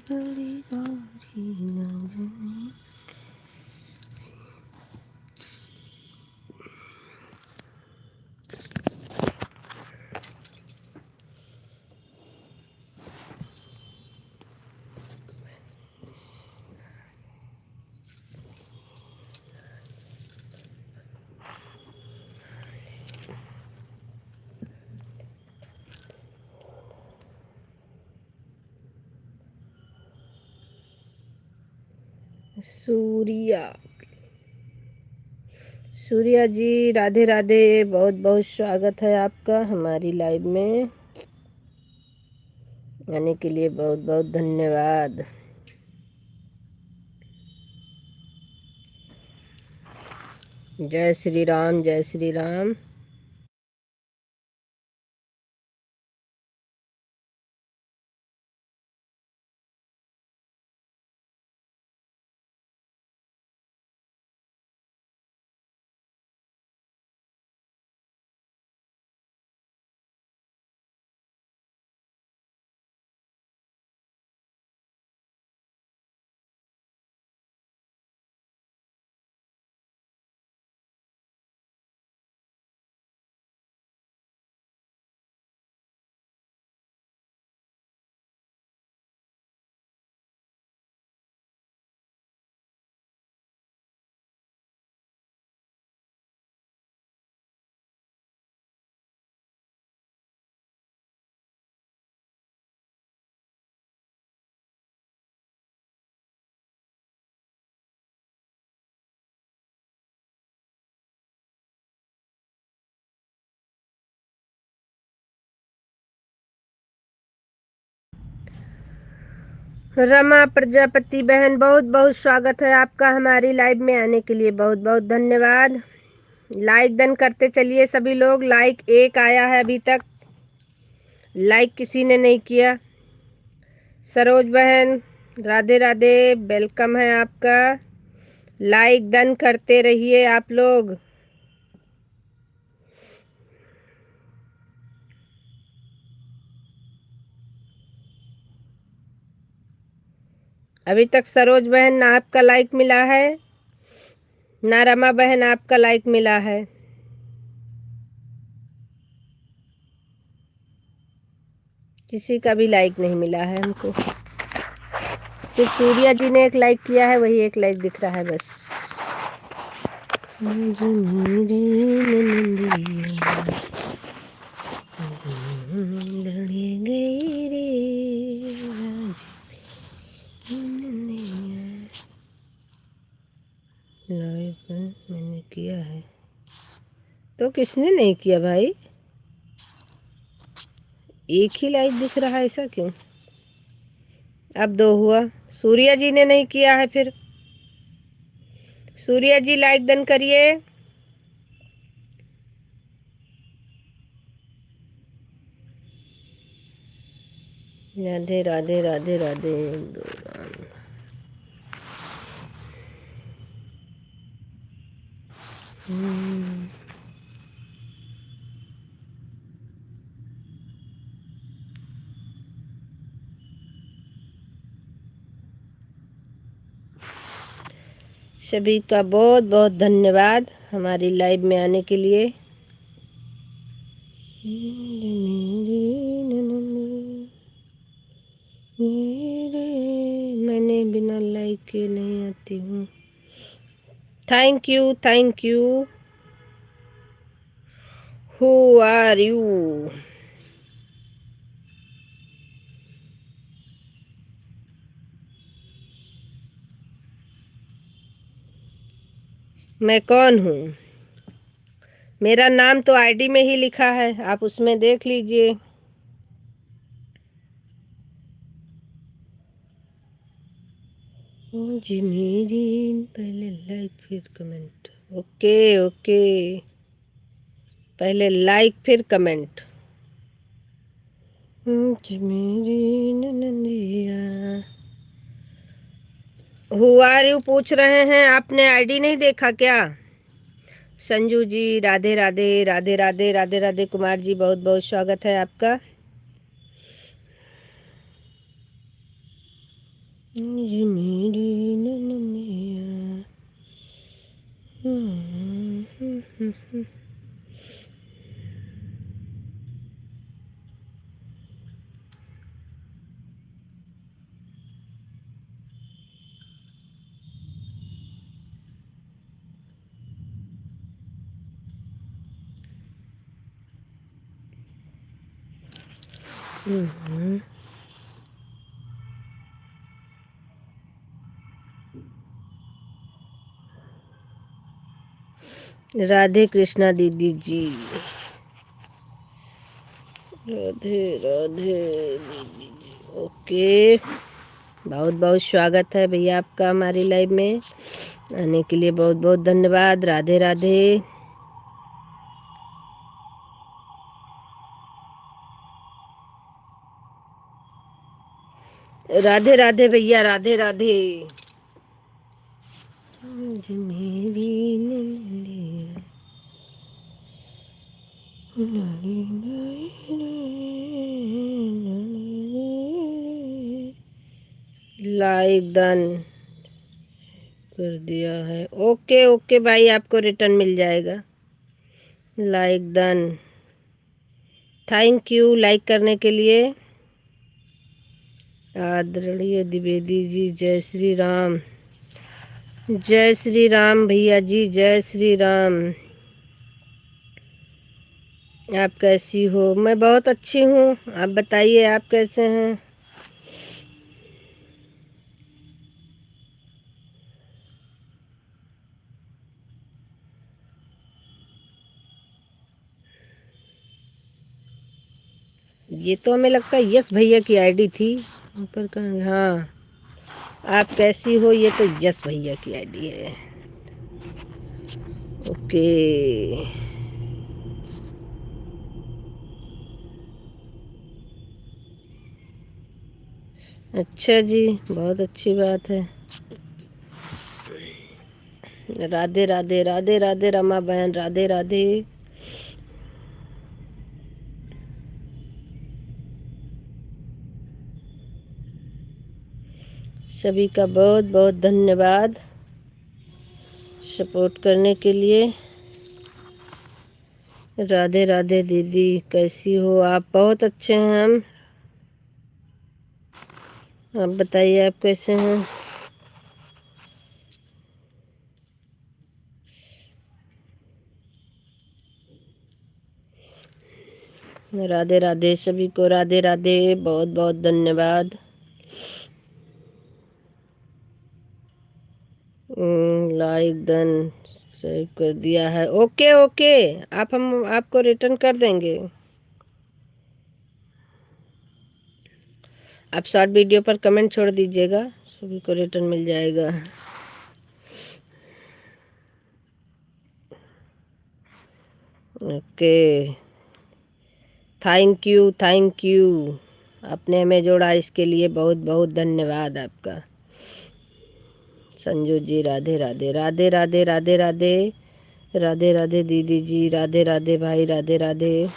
बड़ी गौरी नजनी। सूर्या जी राधे राधे, बहुत बहुत स्वागत है आपका हमारी लाइव में आने के लिए, बहुत बहुत धन्यवाद। जय श्री राम, जय श्री राम। रमा प्रजापति बहन, बहुत बहुत स्वागत है आपका हमारी लाइव में आने के लिए, बहुत बहुत धन्यवाद। लाइक डन करते चलिए सभी लोग। लाइक एक आया है अभी तक, लाइक किसी ने नहीं किया। सरोज बहन राधे राधे, वेलकम है आपका। लाइक डन करते रहिए आप लोग। अभी तक सरोज बहन ना आपका लाइक मिला है, ना रमा बहन आपका लाइक मिला है। किसी का भी लाइक नहीं मिला है हमको। सिर्फ सूर्या जी ने एक लाइक किया है, वही एक लाइक दिख रहा है बस। लाइक मैंने किया है तो किसने नहीं किया भाई? एक ही लाइक दिख रहा है, ऐसा क्यों? अब दो हुआ। सूर्या जी ने नहीं किया है, फिर सूर्या जी लाइक डन करिए। राधे राधे राधे राधे। सभी का बहुत बहुत धन्यवाद हमारी लाइव में आने के लिए। मैंने बिना लाइक के नहीं आती हूँ। Thank you, thank you. Who are you? मैं कौन हूँ? मेरा नाम तो आईडी में ही लिखा है, आप उसमें देख लीजिए। जी मेरी, पहले लाइक फिर कमेंट। ओके ओके, पहले लाइक फिर कमेंट। जी मेरी ननदिया। हु आर यू पूछ रहे हैं, आपने आईडी नहीं देखा क्या? संजू जी राधे राधे राधे राधे राधे राधे। कुमार जी बहुत बहुत स्वागत है आपका। ये मेरी नैया। राधे कृष्णा दीदी जी, राधे राधे दीदी जी। ओके, बहुत बहुत स्वागत है भैया आपका हमारी लाइव में आने के लिए। बहुत बहुत धन्यवाद। राधे राधे। राधे राधे भैया, राधे राधे। आज मेरी नैया। लाइक डन कर दिया है। ओके ओके भाई, आपको रिटर्न मिल जाएगा। Like done. Thank you like करने के लिए। आदरणीय द्विवेदी जी, जय श्री राम। जय श्री राम भैया जी, जय श्री राम। आप कैसी हो? मैं बहुत अच्छी हूँ, आप बताइए आप कैसे हैं? ये तो हमें लगता है यस भैया की आईडी थी ऊपर का। हाँ, आप कैसी हो, ये तो यस भैया की आईडी है। ओके, अच्छा जी, बहुत अच्छी बात है। राधे राधे, राधे राधे रमा बहन, राधे राधे। सभी का बहुत बहुत धन्यवाद सपोर्ट करने के लिए। राधे राधे दीदी, कैसी हो आप? बहुत अच्छे हैं हम, आप बताइए आप कैसे हैं? राधे राधे सभी को, राधे राधे, बहुत बहुत धन्यवाद। लाइक डन सेव कर दिया है। ओके ओके, हम आपको रिटर्न कर देंगे। आप शॉर्ट वीडियो पर कमेंट छोड़ दीजिएगा, सभी को रिटर्न मिल जाएगा। Okay, thank you thank you. आपने हमें जोड़ा, इसके लिए बहुत बहुत धन्यवाद आपका। संजू जी, राधे राधे, राधे राधे, राधे राधे, राधे राधे दीदी जी, राधे राधे भाई, राधे राधे।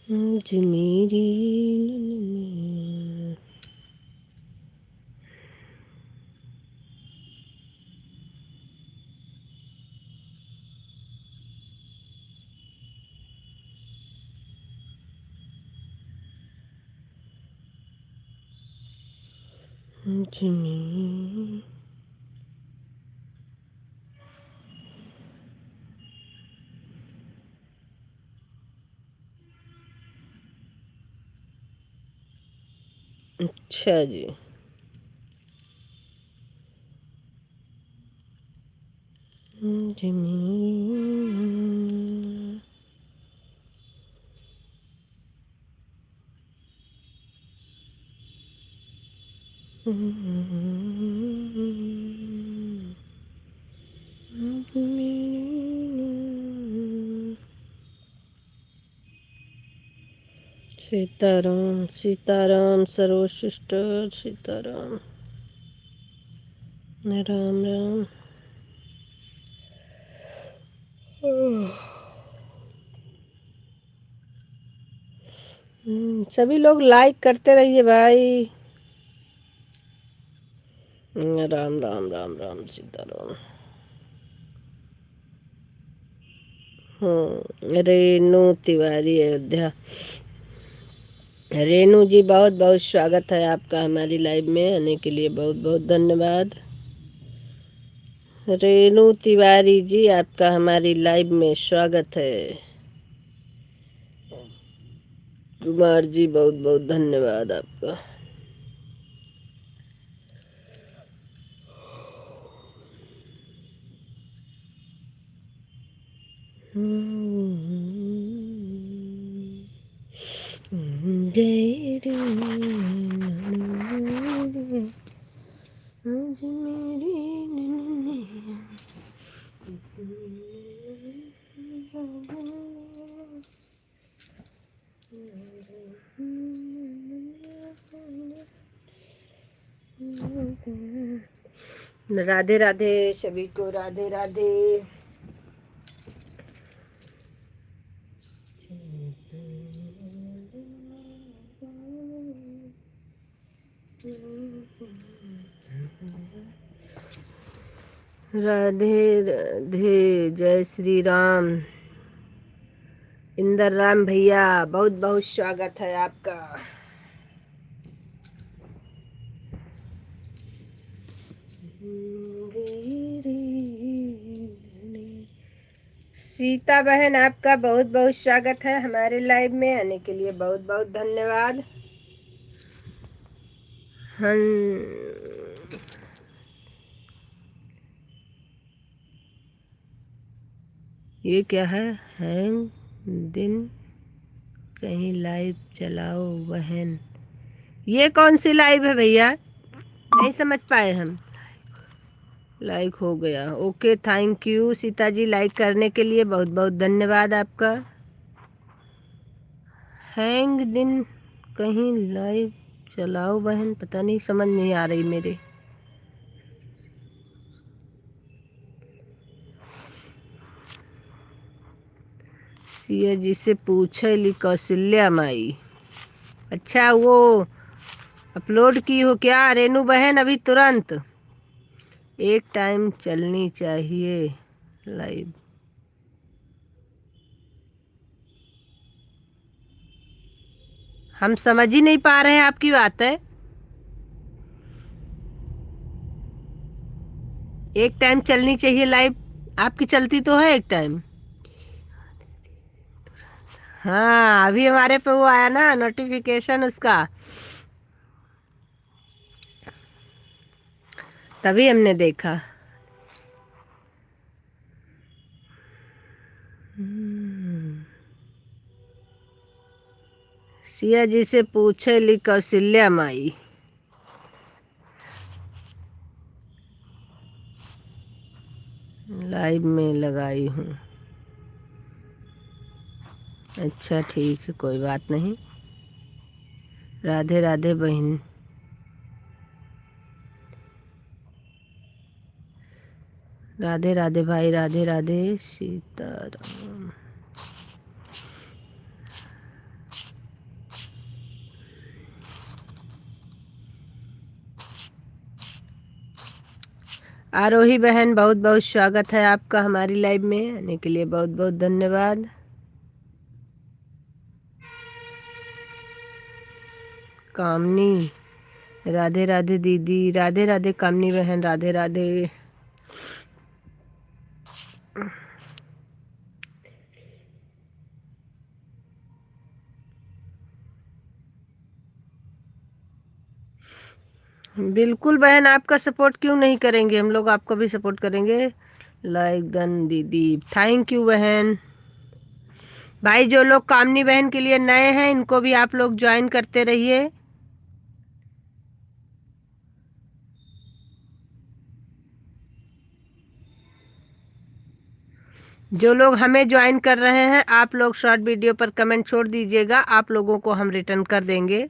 आज मेरी नैया। आज मेरी। अच्छा जी, आज मेरी। सीताराम सीताराम, सरोज सिस्टर, सीताराम, राम राम। सभी लोग लाइक करते रहिए भाई। राम राम राम राम सीताराम। रेणु तिवारी अयोध्या। रेणु जी बहुत बहुत स्वागत है आपका हमारी लाइव में आने के लिए, बहुत बहुत धन्यवाद। रेणु तिवारी जी आपका हमारी लाइव में स्वागत है। कुमार जी बहुत बहुत धन्यवाद आपका। राधे राधे सभी को, राधे राधे। राधे राधे, जय श्री राम। इंदर राम भैया बहुत बहुत स्वागत है आपका। सीता बहन आपका बहुत बहुत स्वागत है हमारे लाइव में आने के लिए, बहुत बहुत धन्यवाद। ये क्या है दिन कहीं लाइव चलाओ बहन। ये कौन सी लाइव है भैया, नहीं समझ पाए हम। लाइक हो गया, okay thank you Sita ji, like करने के लिए बहुत बहुत धन्यवाद आपका। हैंग दिन कहीं लाइव चलाओ बहन, पता नहीं समझ नहीं आ रही मेरे। सिया जी से पूछे कौशल्या माई। अच्छा वो अपलोड की हो क्या रेनू बहन अभी तुरंत? एक टाइम चलनी चाहिए लाइव। हम समझ ही नहीं पा रहे हैं आपकी बात है। एक टाइम चलनी चाहिए लाइव, आपकी चलती तो है एक टाइम। हाँ अभी हमारे पे वो आया ना नोटिफिकेशन उसका, तभी हमने देखा। सिया जी से पूछे ली कौशल्या माई। लाइव में लगाई हूँ। अच्छा ठीक है, कोई बात नहीं। राधे राधे बहन। राधे राधे भाई, राधे राधे सीताराम। आरोही बहन बहुत बहुत स्वागत है आपका हमारी लाइव में आने के लिए, बहुत बहुत धन्यवाद। कामनी, राधे राधे दीदी, राधे राधे कामनी बहन, राधे राधे। बिल्कुल बहन, आपका सपोर्ट क्यों नहीं करेंगे, हम लोग आपको भी सपोर्ट करेंगे। लाइक डन दीदी, थैंक यू बहन। भाई जो लोग कामनी बहन के लिए नए हैं इनको भी आप लोग ज्वाइन करते रहिए। जो लोग हमें ज्वाइन कर रहे हैं आप लोग शॉर्ट वीडियो पर कमेंट छोड़ दीजिएगा, आप लोगों को हम रिटर्न कर देंगे।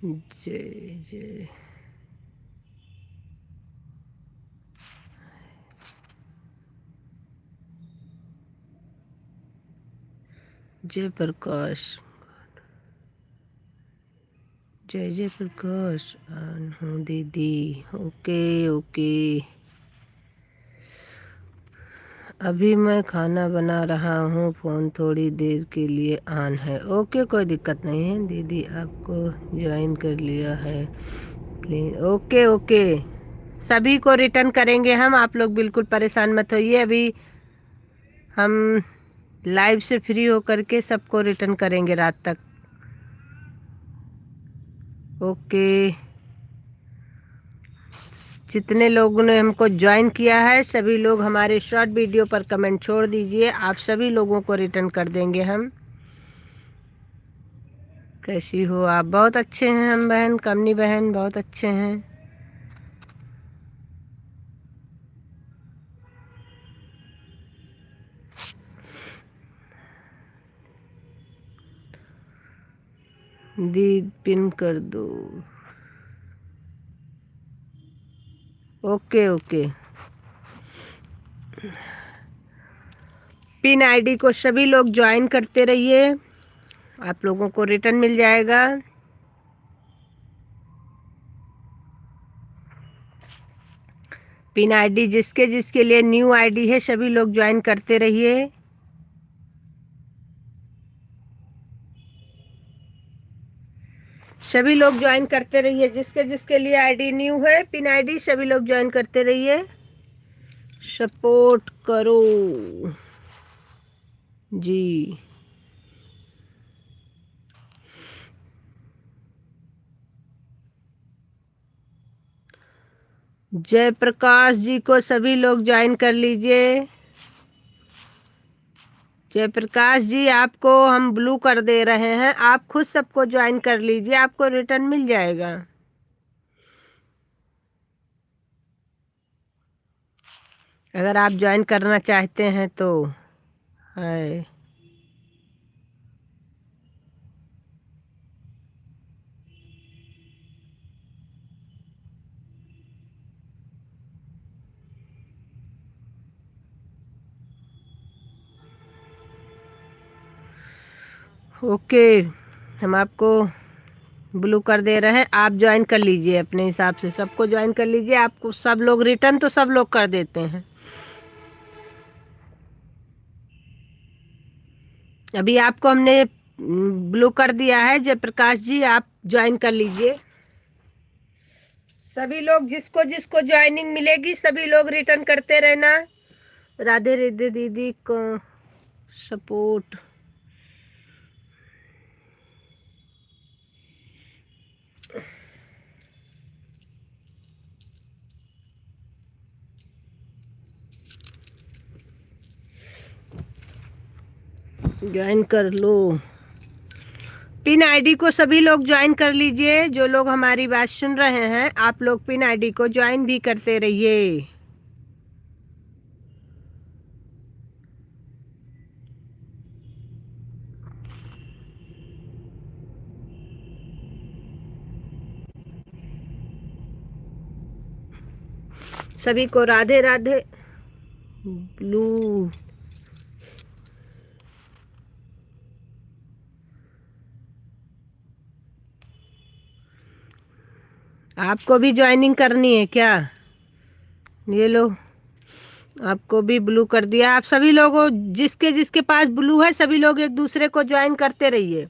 जय जय। जय प्रकाश। जय जय प्रकाश हूँ दीदी। ओके ओके, अभी मैं खाना बना रहा हूँ, फ़ोन थोड़ी देर के लिए ऑन है। ओके, कोई दिक्कत नहीं है दीदी, आपको ज्वाइन कर लिया है प्लीज़। ओके ओके, सभी को रिटर्न करेंगे हम, आप लोग बिल्कुल परेशान मत होइए। अभी हम लाइव से फ्री होकर के सबको रिटर्न करेंगे रात तक। ओके, जितने लोगों ने हमको ज्वाइन किया है सभी लोग हमारे शॉर्ट वीडियो पर कमेंट छोड़ दीजिए, आप सभी लोगों को रिटर्न कर देंगे हम। कैसी हो आप? बहुत अच्छे हैं हम बहन, कमनी बहन बहुत अच्छे हैं। दी पिन कर दो। ओके ओके, पिन आईडी को सभी लोग ज्वाइन करते रहिए, आप लोगों को रिटर्न मिल जाएगा। पिन आईडी जिसके जिसके लिए न्यू आईडी है सभी लोग ज्वाइन करते रहिए। सभी लोग ज्वाइन करते रहिए, जिसके जिसके लिए आईडी न्यू है, पिन आईडी सभी लोग ज्वाइन करते रहिए, सपोर्ट करो जी। जय प्रकाश जी को सभी लोग ज्वाइन कर लीजिए। जय प्रकाश जी, आपको हम ब्लू कर दे रहे हैं, आप खुद सबको ज्वाइन कर लीजिए, आपको रिटर्न मिल जाएगा। अगर आप ज्वाइन करना चाहते हैं तो है। ओके, हम आपको ब्लू कर दे रहे हैं, आप ज्वाइन कर लीजिए अपने हिसाब से, सबको ज्वाइन कर लीजिए। आपको सब लोग रिटर्न तो सब लोग कर देते हैं। अभी आपको हमने ब्लू कर दिया है। जयप्रकाश जी आप ज्वाइन कर लीजिए। सभी लोग जिसको जिसको ज्वाइनिंग मिलेगी सभी लोग रिटर्न करते रहना। राधे राधे दीदी को सपोर्ट। ज्वाइन कर लो, पिन आईडी को सभी लोग ज्वाइन कर लीजिए। जो लोग हमारी बात सुन रहे हैं आप लोग पिन आईडी को ज्वाइन भी करते रहिए। सभी को राधे राधे। ब्लू आपको भी ज्वाइनिंग करनी है क्या? ये लो, आपको भी ब्लू कर दिया। आप सभी लोगों जिसके जिसके पास ब्लू है सभी लोग एक दूसरे को ज्वाइन करते रहिए।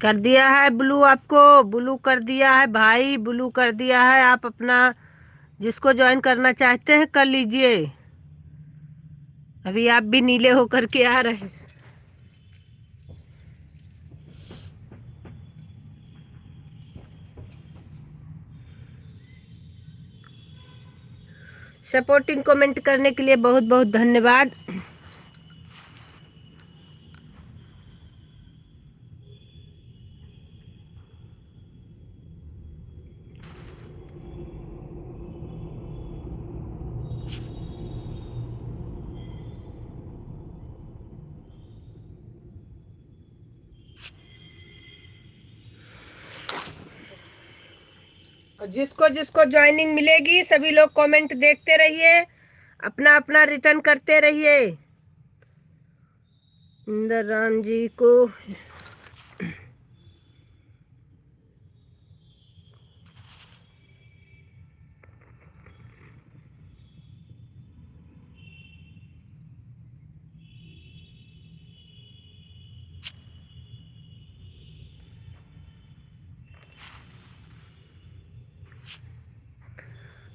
कर दिया है ब्लू, आपको ब्लू कर दिया है भाई, ब्लू कर दिया है। आप अपना जिसको ज्वाइन करना चाहते हैं कर लीजिए। अभी आप भी नीले होकर के आ रहे हैं। सपोर्टिंग कमेंट करने के लिए बहुत बहुत धन्यवाद। और जिसको जिसको ज्वाइनिंग मिलेगी सभी लोग कमेंट देखते रहिए, अपना अपना रिटर्न करते रहिए। इंदर राम जी को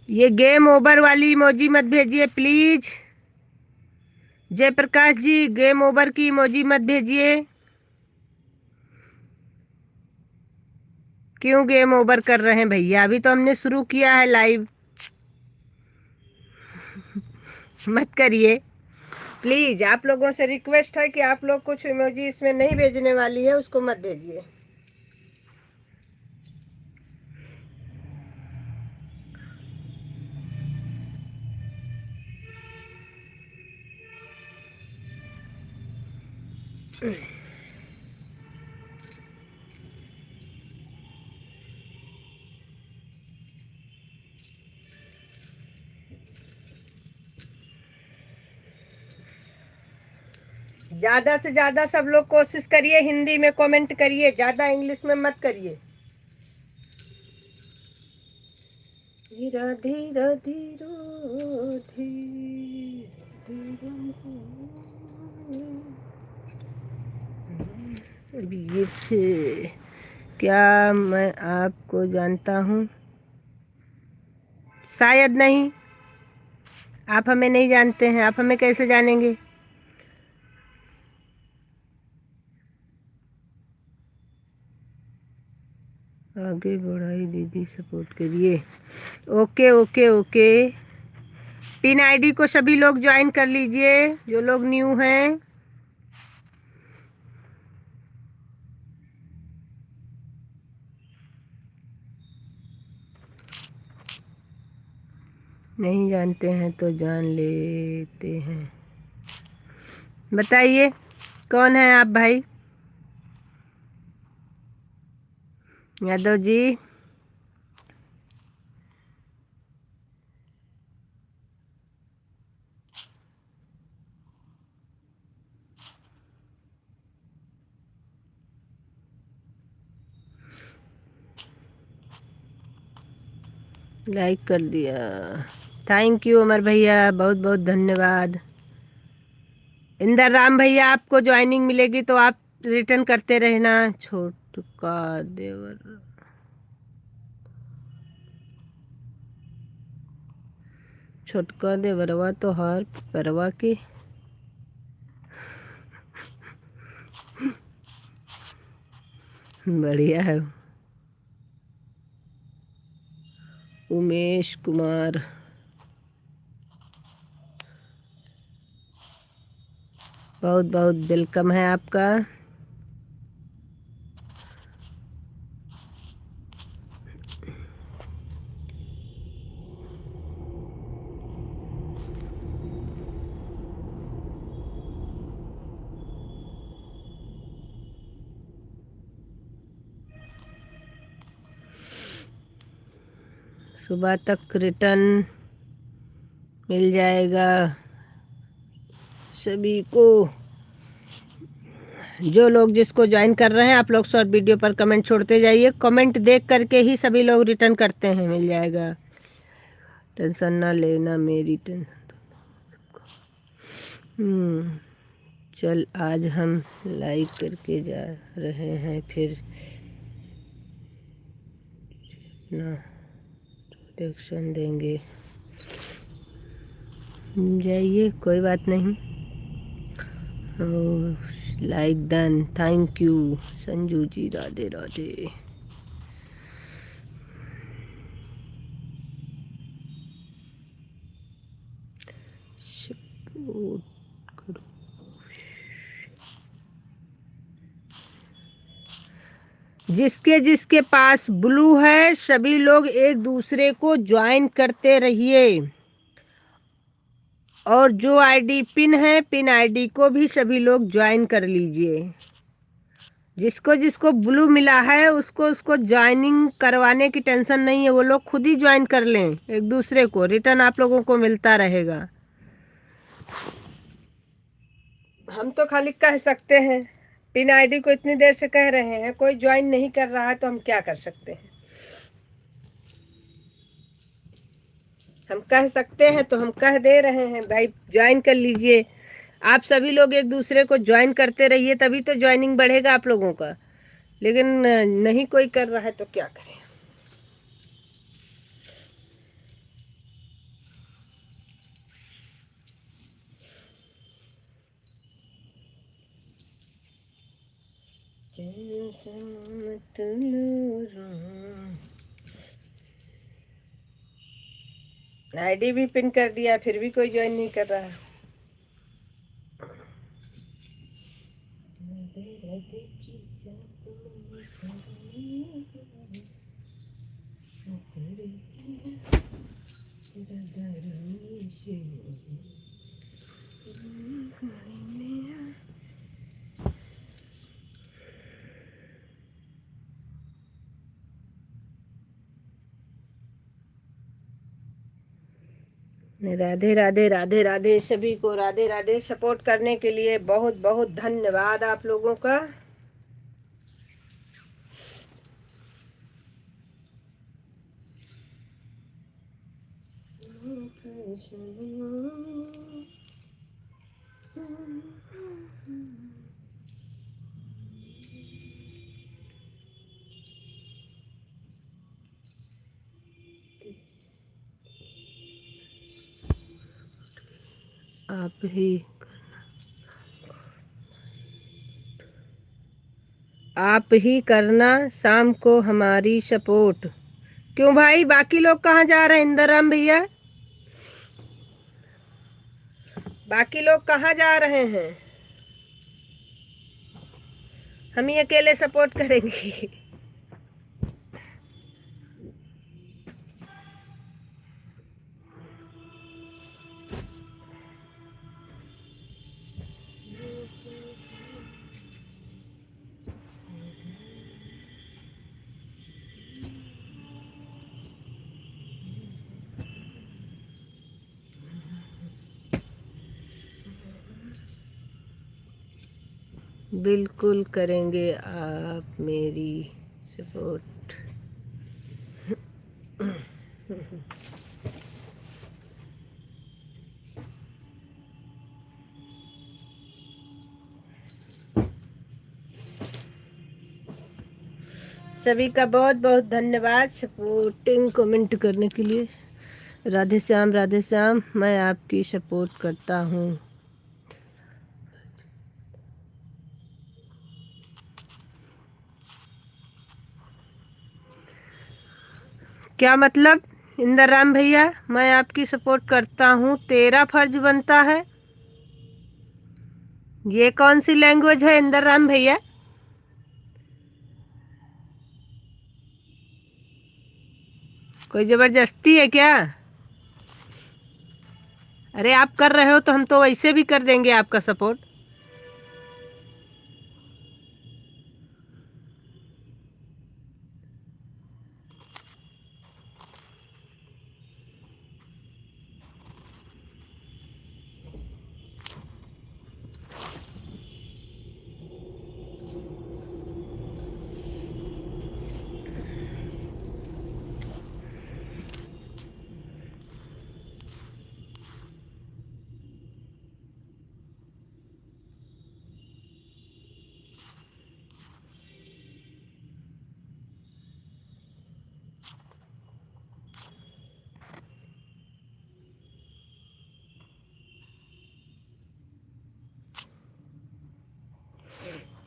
ये गेम ओवर वाली इमोजी मत भेजिए please. Jayprakash ji, game over की इमोजी मत भेजिए। क्यों गेम ओवर कर रहे हैं भैया? अभी तो हमने शुरू किया है लाइव। मत करिए प्लीज। आप लोगों से रिक्वेस्ट है कि आप लोग कुछ इमोजी इसमें नहीं भेजने वाली है, उसको मत भेजिए। ज्यादा से ज्यादा सब लोग कोशिश करिए, हिंदी में कमेंट करिए, ज्यादा इंग्लिश में मत करिए। धीरा धीरा धीरो धीरे अभी ये थे। क्या मैं आपको जानता हूँ? शायद नहीं। आप हमें नहीं जानते हैं, आप हमें कैसे जानेंगे? आगे बढ़ाई दीदी, सपोर्ट करिए। Okay okay okay. Pin ID को सभी लोग ज्वाइन कर लीजिए जो लोग न्यू हैं। नहीं जानते हैं तो जान लेते हैं। बताइए कौन है आप भाई? यादव जी, लाइक कर दिया। थैंक यू अमर भैया, बहुत बहुत धन्यवाद। इंदर राम भैया, आपको ज्वाइनिंग मिलेगी तो आप रिटर्न करते रहना। छोटका देवर, छोटका देवरवा तो हर परवा के। बढ़िया है। उमेश कुमार, बहुत बहुत वेलकम है आपका। सुबह तक रिटर्न मिल जाएगा सभी को। जो लोग जिसको ज्वाइन कर रहे हैं, आप लोग शॉर्ट वीडियो पर कमेंट छोड़ते जाइए। कमेंट देख करके ही सभी लोग रिटर्न करते हैं। मिल जाएगा, टेंशन ना लेना, मेरी टेंशन। चल आज हम लाइक करके जा रहे हैं, फिर ना प्रोटेक्शन देंगे। जाइए, कोई बात नहीं। Like done, thank you Sanju ji, Radhe Radhe. Support करो। जिसके जिसके पास ब्लू है सभी लोग एक दूसरे को ज्वाइन करते रहिए। और जो आईडी पिन है, पिन आईडी को भी सभी लोग ज्वाइन कर लीजिए। जिसको जिसको ब्लू मिला है उसको उसको ज्वाइनिंग करवाने की टेंशन नहीं है, वो लोग खुद ही ज्वाइन कर लें, एक दूसरे को रिटर्न आप लोगों को मिलता रहेगा। हम तो खाली कह सकते हैं, पिन आईडी को इतनी देर से कह रहे हैं, कोई ज्वाइन नहीं कर रहा है तो हम क्या कर सकते हैं। हम कह सकते हैं तो हम कह दे रहे हैं, भाई ज्वाइन कर लीजिए। आप सभी लोग एक दूसरे को ज्वाइन करते रहिए, तभी तो ज्वाइनिंग बढ़ेगा आप लोगों का। लेकिन नहीं कोई कर रहा है तो क्या करें। आईडी भी पिन कर दिया, फिर भी कोई ज्वाइन नहीं कर रहा। राधे राधे राधे राधे, सभी को राधे राधे। सपोर्ट करने के लिए बहुत बहुत धन्यवाद आप लोगों का। आप ही करना शाम को हमारी सपोर्ट। क्यों भाई, बाकी लोग कहाँ जा रहे हैं? इंदराम भैया, बाकी लोग कहाँ जा रहे हैं? हम ही अकेले सपोर्ट करेंगे। बिल्कुल करेंगे आप मेरी सपोर्ट। सभी का बहुत बहुत धन्यवाद सपोर्टिंग कमेंट करने के लिए। राधे श्याम, मैं आपकी सपोर्ट करता हूँ। क्या मतलब इंदराम भैया, मैं आपकी सपोर्ट करता हूँ, तेरा फर्ज बनता है? ये कौन सी लैंग्वेज है इंदराम भैया? कोई जबरदस्ती है क्या? अरे आप कर रहे हो तो हम तो वैसे भी कर देंगे आपका सपोर्ट।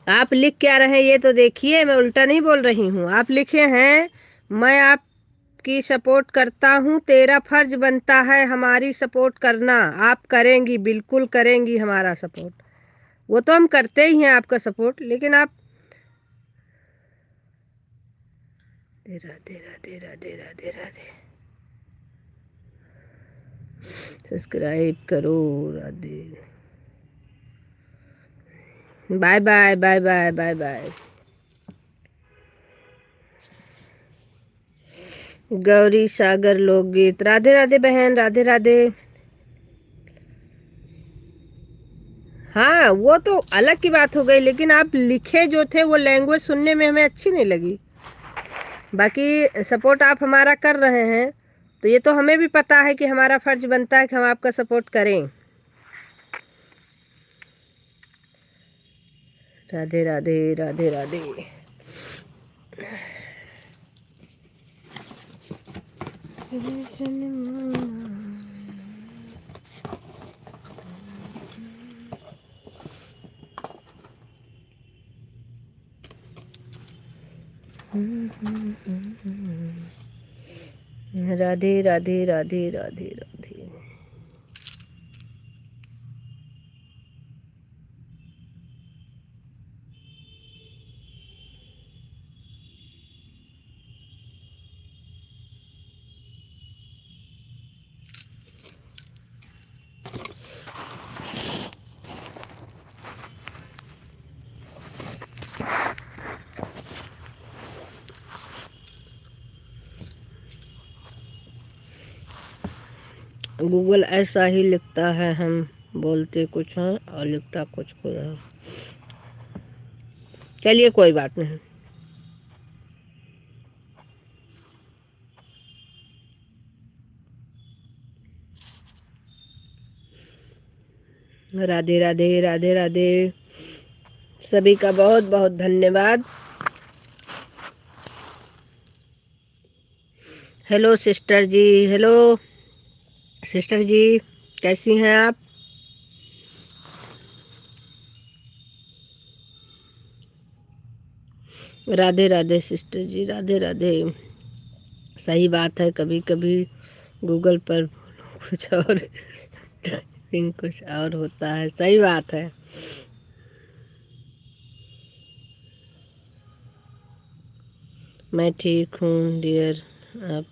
आप लिख क्या रहे हैं ये तो देखिए, मैं उल्टा नहीं बोल रही हूँ। आप लिखे हैं, मैं आपकी सपोर्ट करता हूँ, तेरा फर्ज बनता है हमारी सपोर्ट करना। आप करेंगी, बिल्कुल करेंगी हमारा सपोर्ट। वो तो हम करते ही हैं आपका सपोर्ट, लेकिन आप राधे राधे राधे राधे राधे, सब्सक्राइब करो। Radhe, bye bye bye bye bye bye. Gauri Sagar लोकगीत। राधे राधे बहन, राधे राधे। हाँ वो तो अलग की बात हो गई, लेकिन आप लिखे जो थे वो लैंग्वेज सुनने में हमें अच्छी नहीं लगी। बाकी सपोर्ट आप हमारा कर रहे हैं, तो ये तो हमें भी पता है कि हमारा फर्ज बनता है कि हम आपका सपोर्ट करें। राधे राधे, राधे राधे। राधे राधे, राधे राधे, राधे। गूगल ऐसा ही लिखता है, हम बोलते कुछ हैं और लिखता कुछ है। चलिए कोई बात नहीं। राधे राधे, राधे राधे। सभी का बहुत बहुत धन्यवाद। हेलो सिस्टर जी, हेलो सिस्टर जी, कैसी हैं आप? राधे राधे सिस्टर जी, राधे राधे। सही बात है, कभी कभी गूगल पर कुछ और टाइपिंग कुछ और होता है। सही बात है। मैं ठीक हूँ डियर। आप?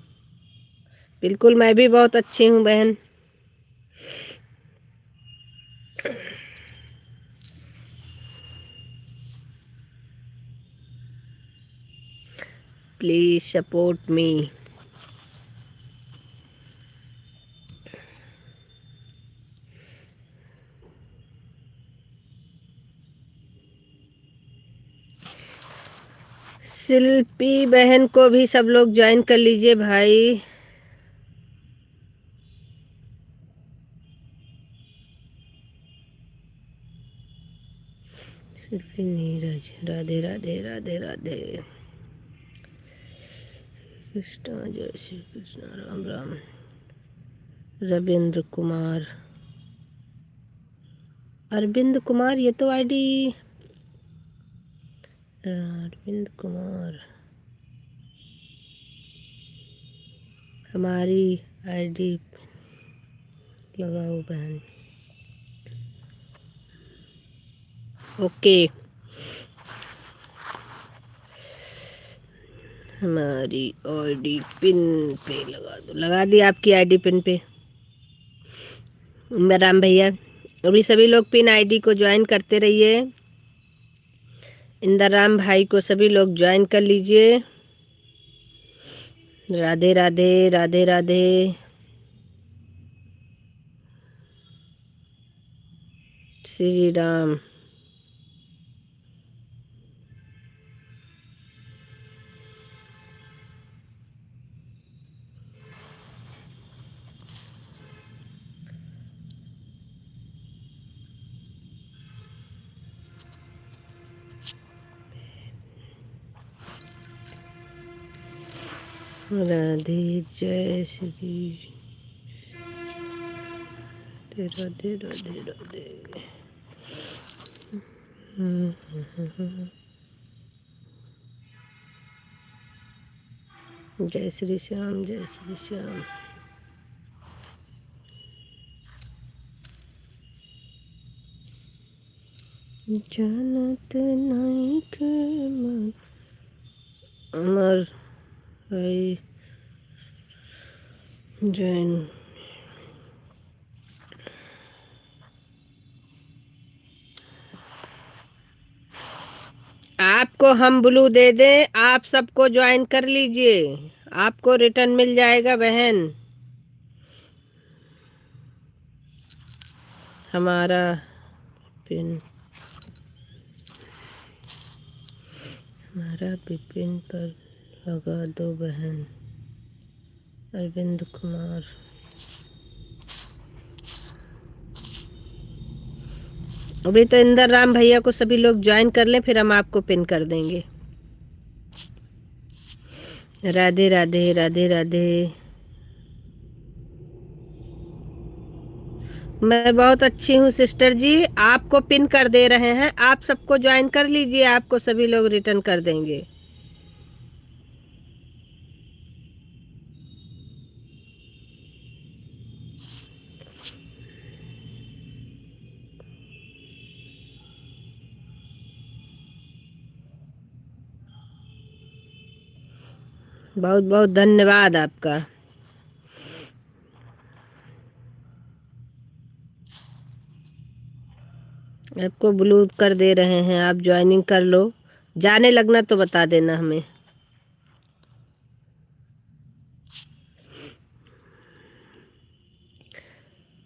बिल्कुल, मैं भी बहुत अच्छी हूँ बहन। Please support me. शिल्पी बहन को भी सब लोग ज्वाइन कर लीजिए भाई। शिल्पी नीरज, राधे राधे, राधे राधे। कृष्णा, जय श्री कृष्ण, राम राम। रविंद्र कुमार, अरविंद कुमार, ये तो आईडी अरविंद कुमार हमारी आईडी लगाओ बहन। ओके, हमारी आईडी पिन पे लगा दो। लगा दी आपकी आईडी पिन पे राम भैया। अभी सभी लोग पिन आईडी को ज्वाइन करते रहिए। इंदर राम भाई को सभी लोग ज्वाइन कर लीजिए। राधे राधे, राधे राधे। श्री राम। राधे, जय श्री राधे राधे राधे। जय श्री श्याम, जय श्री श्याम। जानत नहीं के मन अमर है जैन। आपको हम ब्लू दे दें, आप सबको ज्वाइन कर लीजिए। आपको रिटर्न मिल जाएगा बहन। हमारा पिन, हमारा भी पिन पर लगा दो बहन। अरविंद कुमार। अभी तो इंदर राम भैया को सभी लोग ज्वाइन कर लें, फिर हम आपको पिन कर देंगे। राधे राधे राधे राधे। मैं बहुत अच्छी हूँ सिस्टर जी, आपको पिन कर दे रहे हैं, आप सबको ज्वाइन कर लीजिए, आपको सभी लोग रिटर्न कर देंगे। बहुत बहुत धन्यवाद आपका। आपको ब्लू कर दे रहे हैं, आप ज्वाइनिंग कर लो। जाने लगना तो बता देना हमें।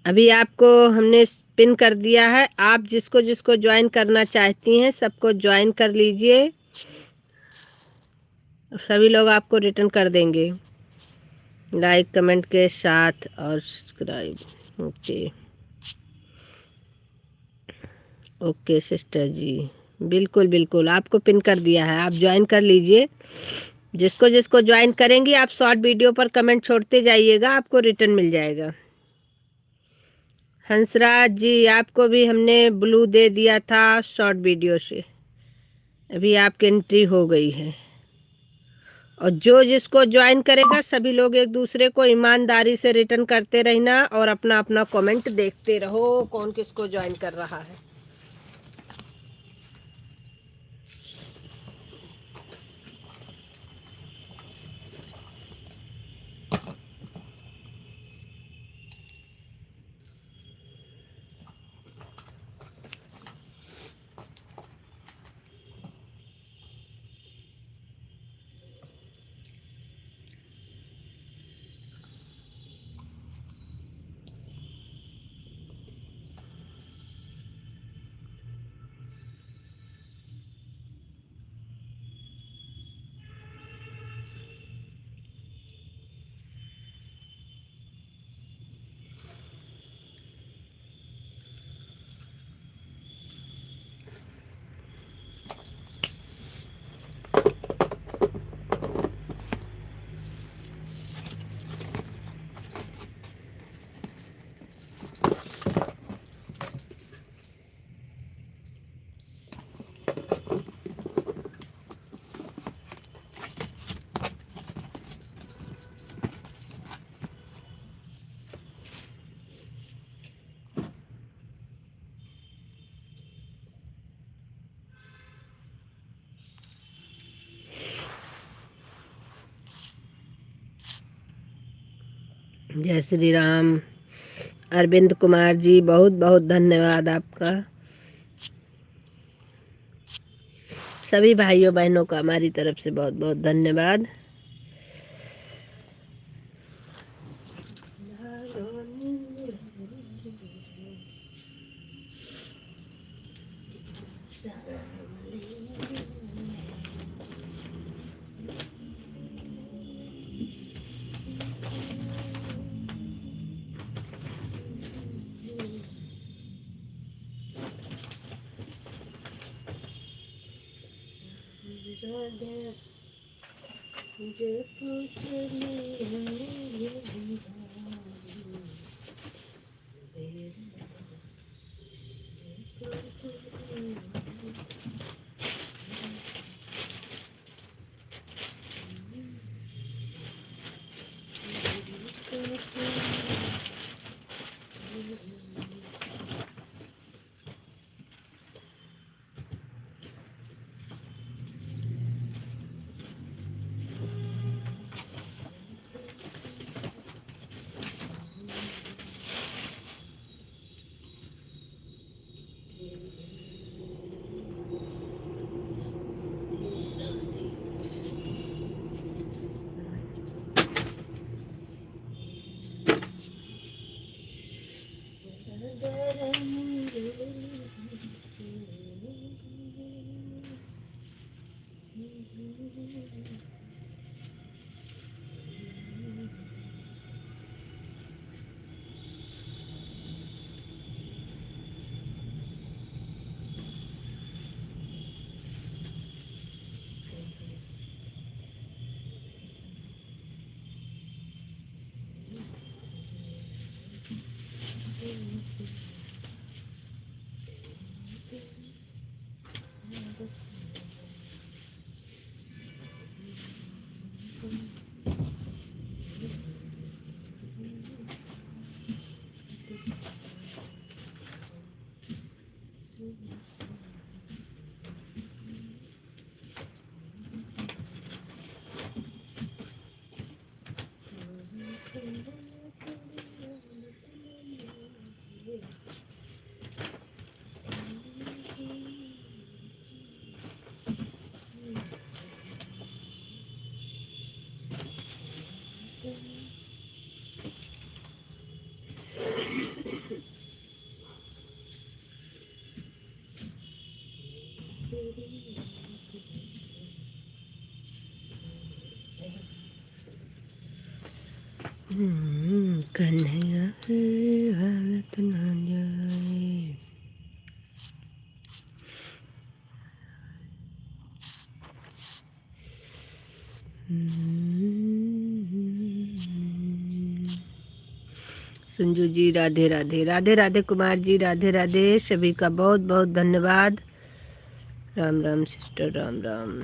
अभी आपको हमने पिन कर दिया है, आप जिसको जिसको ज्वाइन करना चाहती हैं सबको ज्वाइन कर लीजिए, सभी लोग आपको रिटर्न कर देंगे लाइक कमेंट के साथ और सब्सक्राइब। ओके ओके सिस्टर जी, बिल्कुल बिल्कुल आपको पिन कर दिया है, आप ज्वाइन कर लीजिए। जिसको जिसको ज्वाइन करेंगी आप शॉर्ट वीडियो पर कमेंट छोड़ते जाइएगा, आपको रिटर्न मिल जाएगा। हंसराज जी, आपको भी हमने ब्लू दे दिया था शॉर्ट वीडियो से, अभी आपकी एंट्री हो गई है। और जो जिसको ज्वाइन करेगा सभी लोग एक दूसरे को ईमानदारी से रिटर्न करते रहना और अपना अपना कमेंट देखते रहो कौन किसको ज्वाइन कर रहा है। जय श्री राम। अरविंद कुमार जी, बहुत बहुत धन्यवाद आपका। सभी भाइयों बहनों का हमारी तरफ से बहुत बहुत धन्यवाद। कन्हैया की हालत ना जाए। संजू जी राधे राधे, राधे राधे कुमार जी राधे राधे, सभी का बहुत बहुत धन्यवाद। राम राम सिस्टर, राम राम।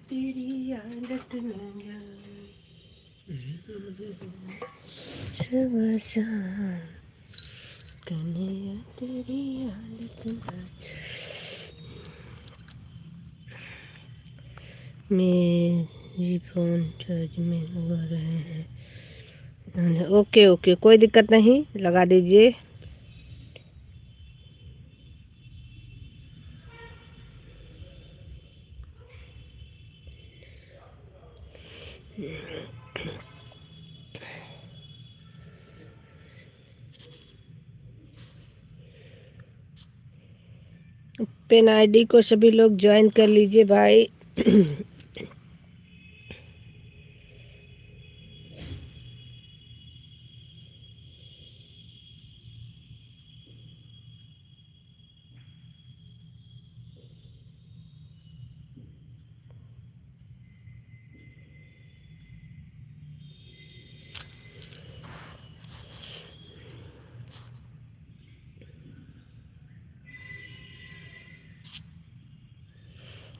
तेरी आदत न जाए सुबह शाम, कन्हैया तेरी आदत न जाए। मेरी फ़ोन चार्ज में लगा रहे हैं। ओके ओके, कोई दिक्कत नहीं, लगा दीजिए। पेन आईडी को सभी लोग ज्वाइन कर लीजिए भाई।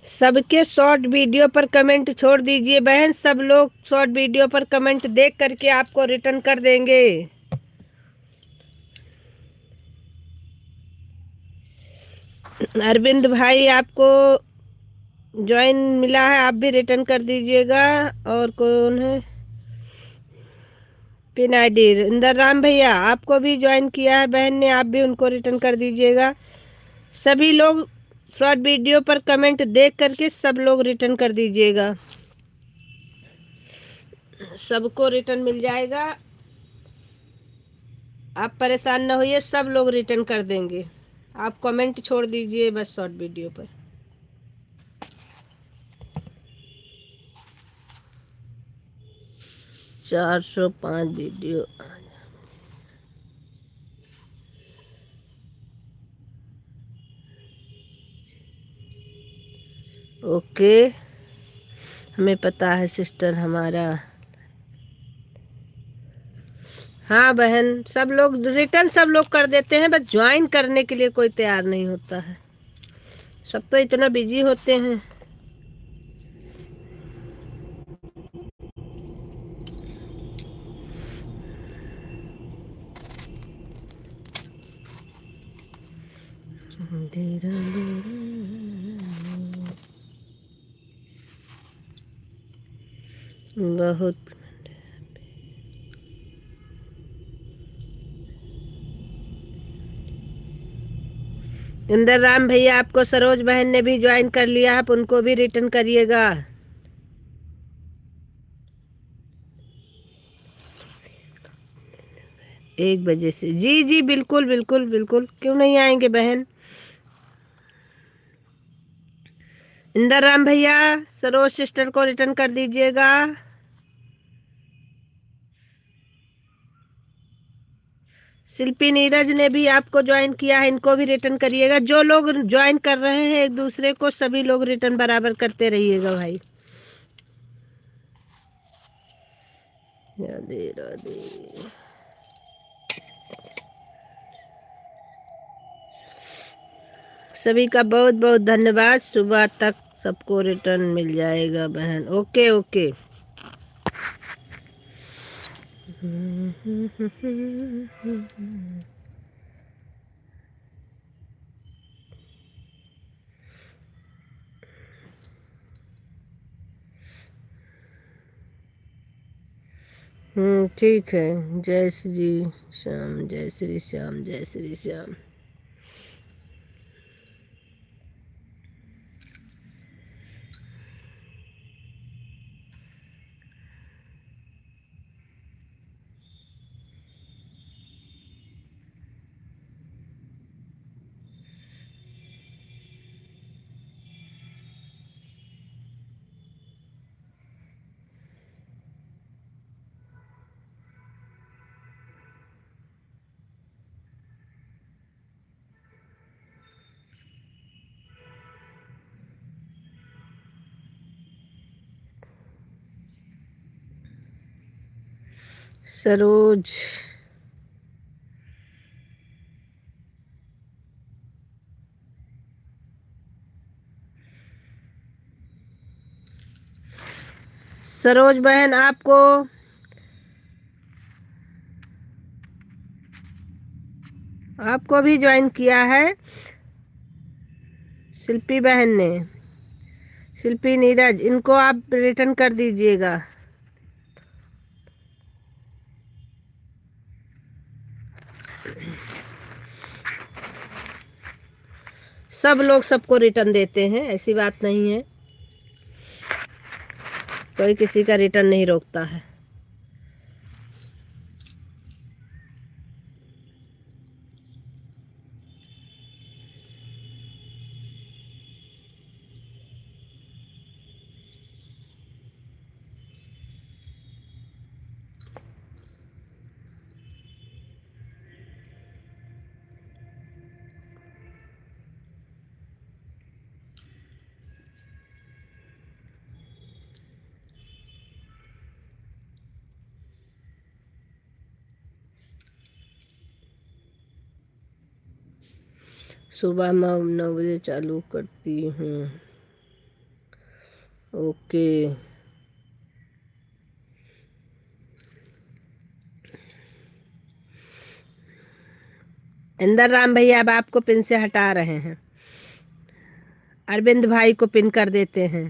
सबके शॉर्ट वीडियो पर कमेंट छोड़ दीजिए बहन, सब लोग शॉर्ट वीडियो पर कमेंट देख करके आपको रिटर्न कर देंगे। अरविंद भाई आपको ज्वाइन मिला है, आप भी रिटर्न कर दीजिएगा। और कौन है? पिन आईडी इंदर राम भैया, आपको भी ज्वाइन किया है बहन ने, आप भी उनको रिटर्न कर दीजिएगा। सभी लोग शॉर्ट वीडियो पर कमेंट देख करके सब लोग रिटर्न कर दीजिएगा, सबको रिटर्न मिल जाएगा। आप परेशान न होइए, सब लोग रिटर्न कर देंगे। आप कमेंट छोड़ दीजिए बस शॉर्ट वीडियो पर। चार 405 वीडियो। ओके, हमें पता है सिस्टर हमारा। हाँ बहन, सब लोग रिटर्न सब लोग कर देते हैं, बस ज्वाइन करने के लिए कोई तैयार नहीं होता है। सब तो इतना बिजी होते हैं। बहुत इंदर राम भैया, आपको सरोज बहन ने भी ज्वाइन कर लिया, आप उनको भी रिटर्न करिएगा। 1 बजे से। जी जी, बिल्कुल बिल्कुल बिल्कुल, क्यों नहीं आएंगे बहन। इंदर राम भैया, सरोज सिस्टर को रिटर्न कर दीजिएगा। शिल्पी नीरज ने भी आपको ज्वाइन किया है, इनको भी रिटर्न करिएगा। जो लोग ज्वाइन कर रहे हैं एक दूसरे को, सभी लोग रिटर्न बराबर करते रहिएगा भाई। राधे राधे। सभी का बहुत बहुत धन्यवाद। सुबह तक सबको रिटर्न मिल जाएगा बहन। Okay okay. ठीक है। जय श्री श्याम, जय श्री श्याम, जय श्री श्याम। सरोज, सरोज बहन आपको भी ज्वाइन किया है शिल्पी बहन ने। शिल्पी नीरज, इनको आप रिटर्न कर दीजिएगा। सब लोग सबको रिटर्न देते हैं, ऐसी बात नहीं है। कोई किसी का रिटर्न नहीं रोकता है। सुबह मैं 9 बजे चालू करती हूँ। ओके। इंदर राम भैया अब आपको पिन से हटा रहे हैं। अरविंद भाई को पिन कर देते हैं।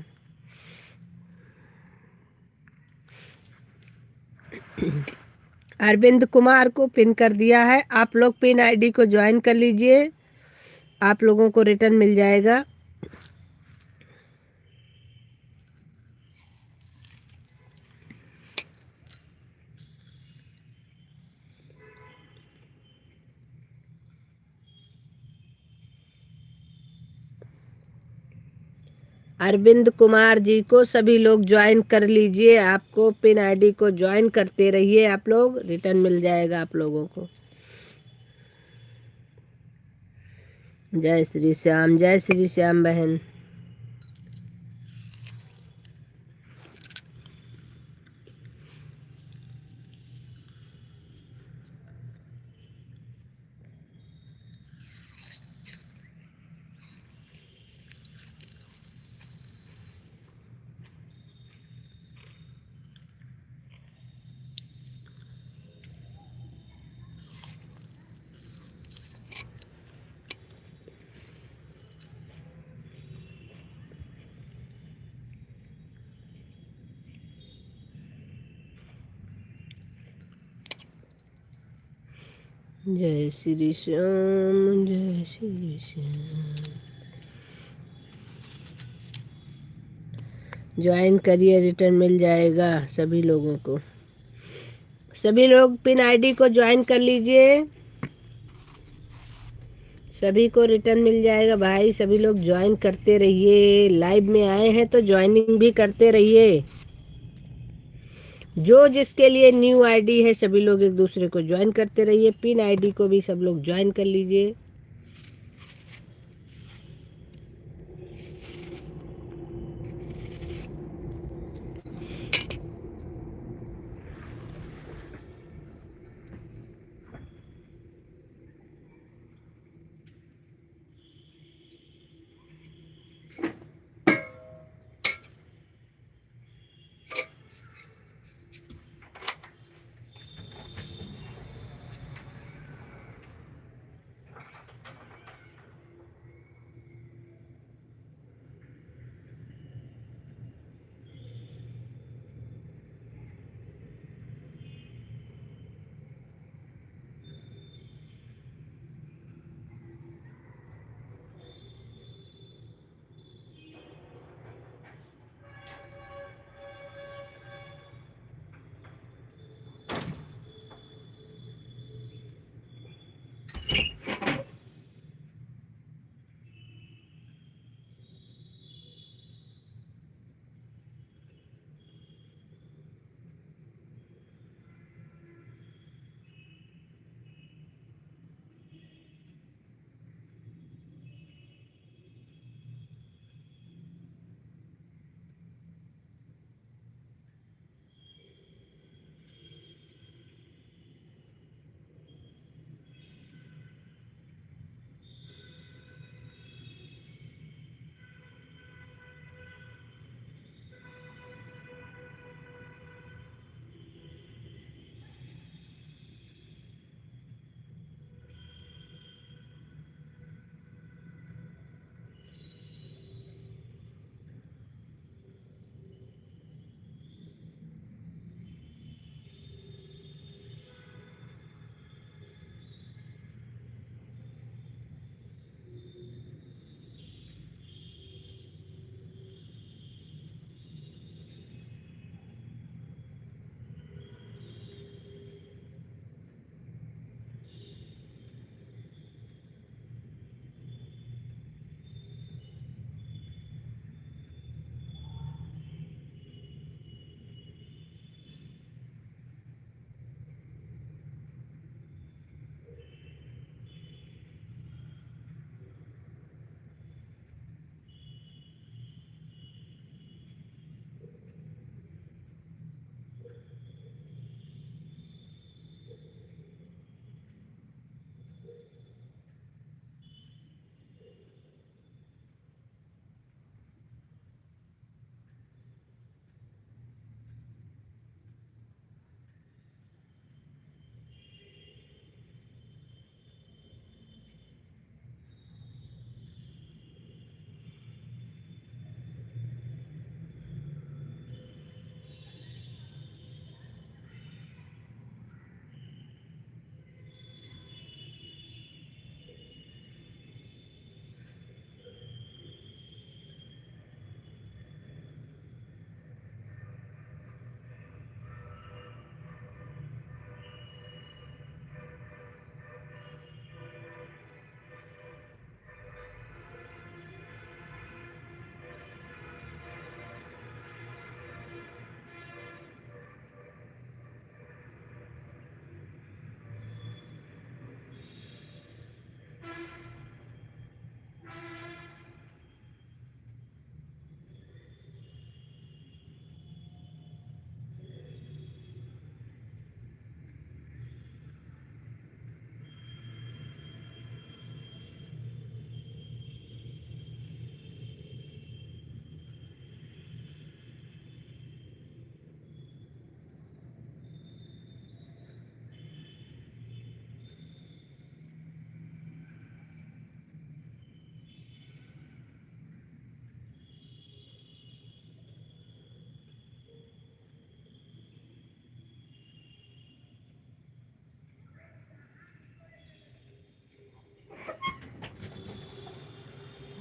अरविंद कुमार को पिन कर दिया है। आप लोग पिन आईडी को ज्वाइन कर लीजिए, आप लोगों को रिटर्न मिल जाएगा। अरविंद कुमार जी को सभी लोग ज्वाइन कर लीजिए। आपको पिन आईडी को ज्वाइन करते रहिए, आप लोग रिटर्न मिल जाएगा आप लोगों को। जय श्री श्याम, जय श्री श्याम बहन। जय श्री श्याम, जय श्री श्याम। ज्वाइन करिए, रिटर्न मिल जाएगा सभी लोगों को। सभी लोग पिन आईडी को ज्वाइन कर लीजिए, सभी को रिटर्न मिल जाएगा भाई। सभी लोग ज्वाइन करते रहिए, लाइव में आए हैं तो ज्वाइनिंग भी करते रहिए। जो जिसके लिए न्यू आईडी है सभी लोग एक दूसरे को ज्वाइन करते रहिए। पिन आईडी को भी सब लोग ज्वाइन कर लीजिए।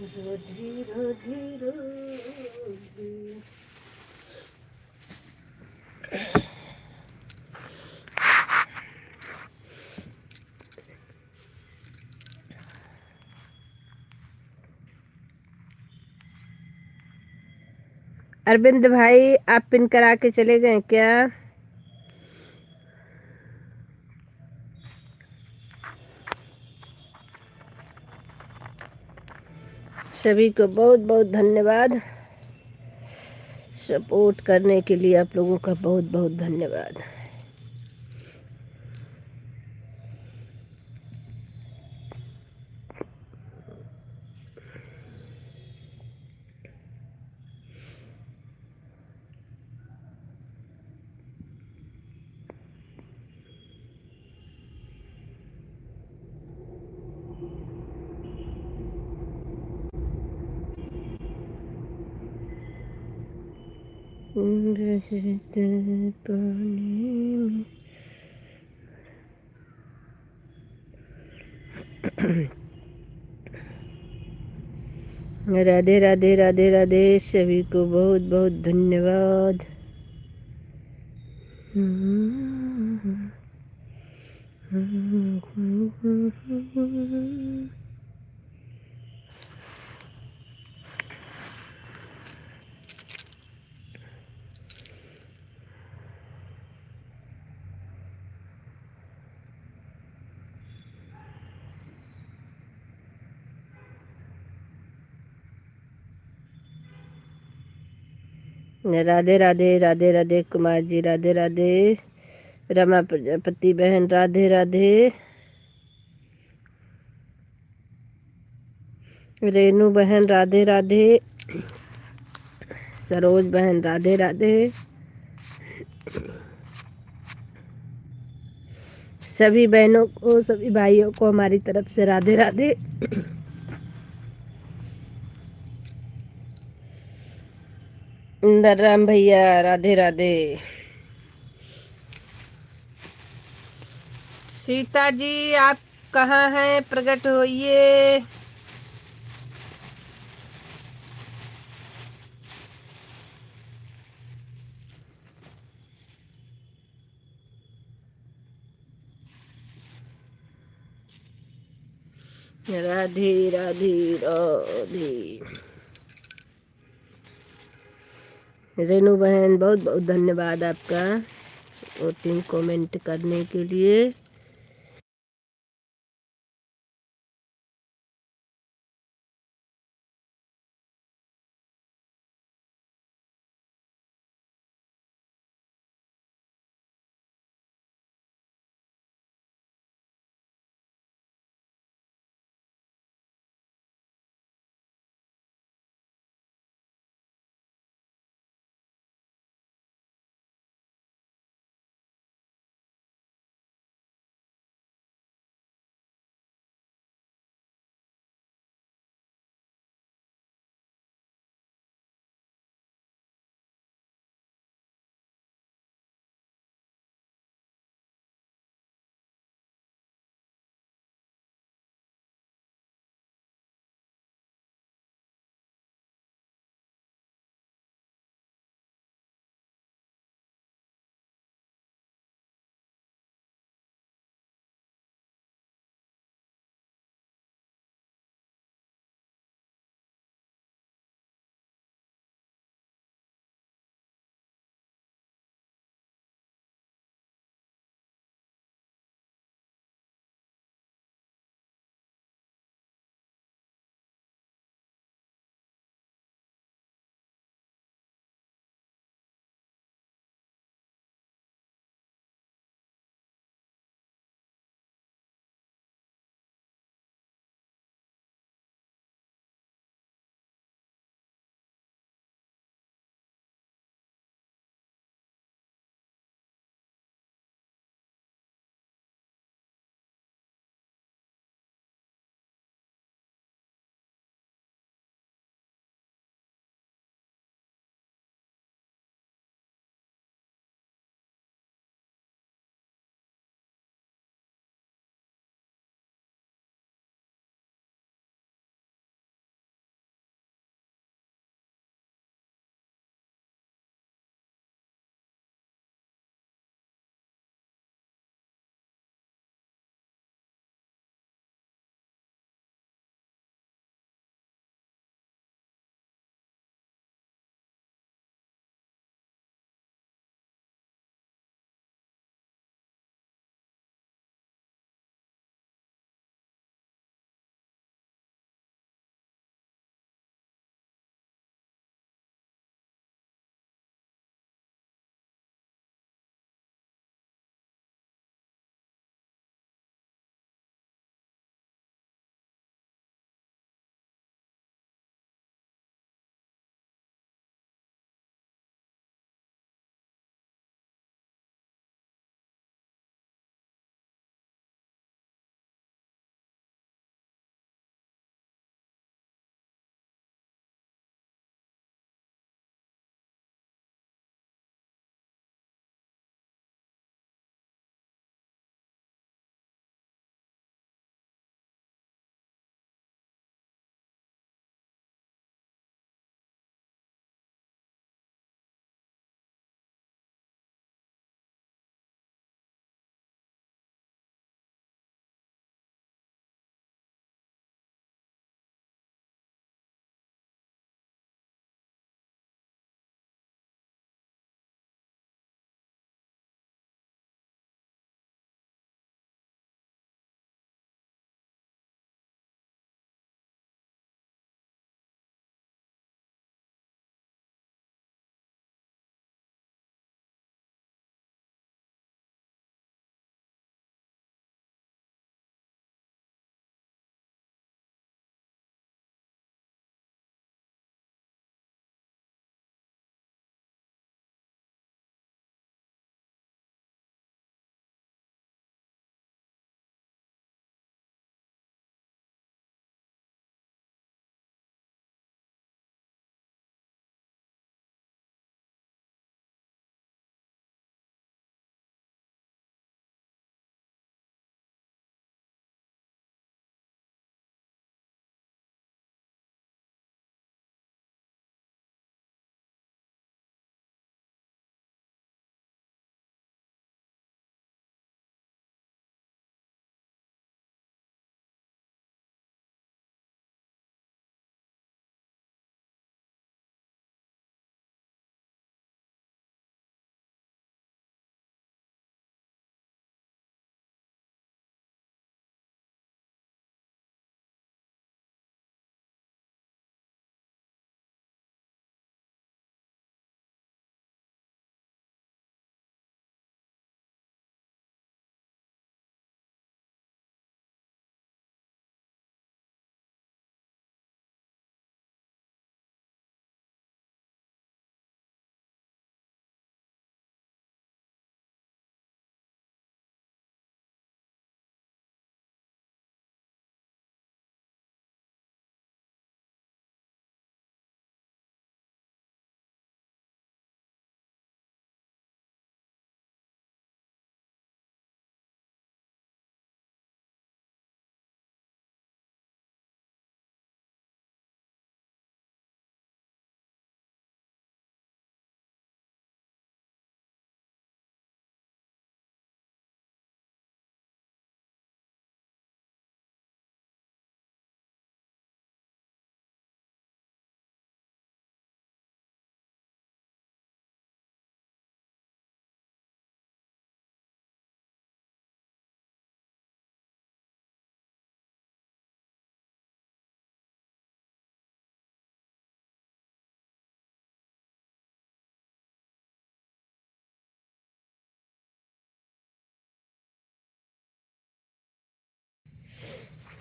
रोधी रोधी रोधी। अरविंद भाई आप पिन करा के चले गए क्या? सभी को बहुत बहुत धन्यवाद, सपोर्ट करने के लिए आप लोगों का बहुत बहुत धन्यवाद। राधे राधे राधे राधे, सभी को बहुत बहुत धन्यवाद। राधे राधे राधे राधे कुमार जी, राधे राधे। रमा प्रजापति बहन राधे राधे। रेनू बहन राधे राधे। सरोज बहन राधे राधे। सभी बहनों को, सभी भाइयों को हमारी तरफ से राधे राधे। इंदर राम भैया राधे राधे। सीता जी आप कहाँ हैं, प्रकट होइए। राधे राधे राधे। रेनू बहन बहुत बहुत धन्यवाद आपका और 3 कमेंट करने के लिए।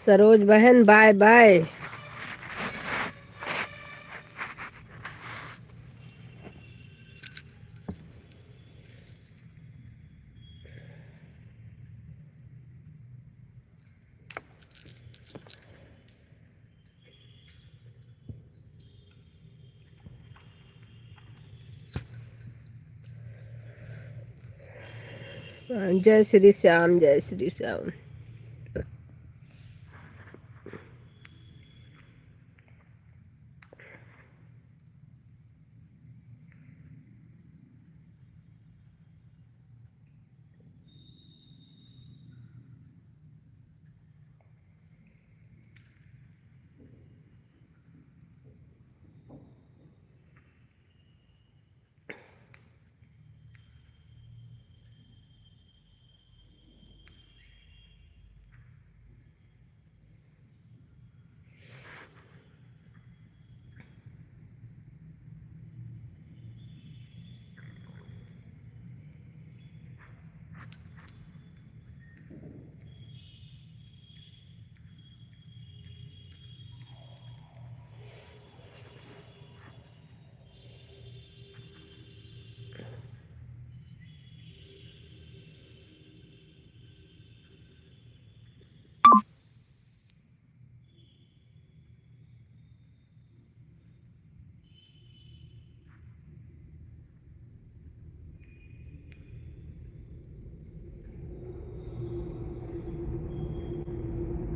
सरोज बहन बाय बाय। जय श्री श्याम, जय श्री श्याम।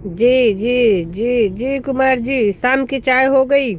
जी जी जी जी कुमार जी, शाम की चाय हो गई?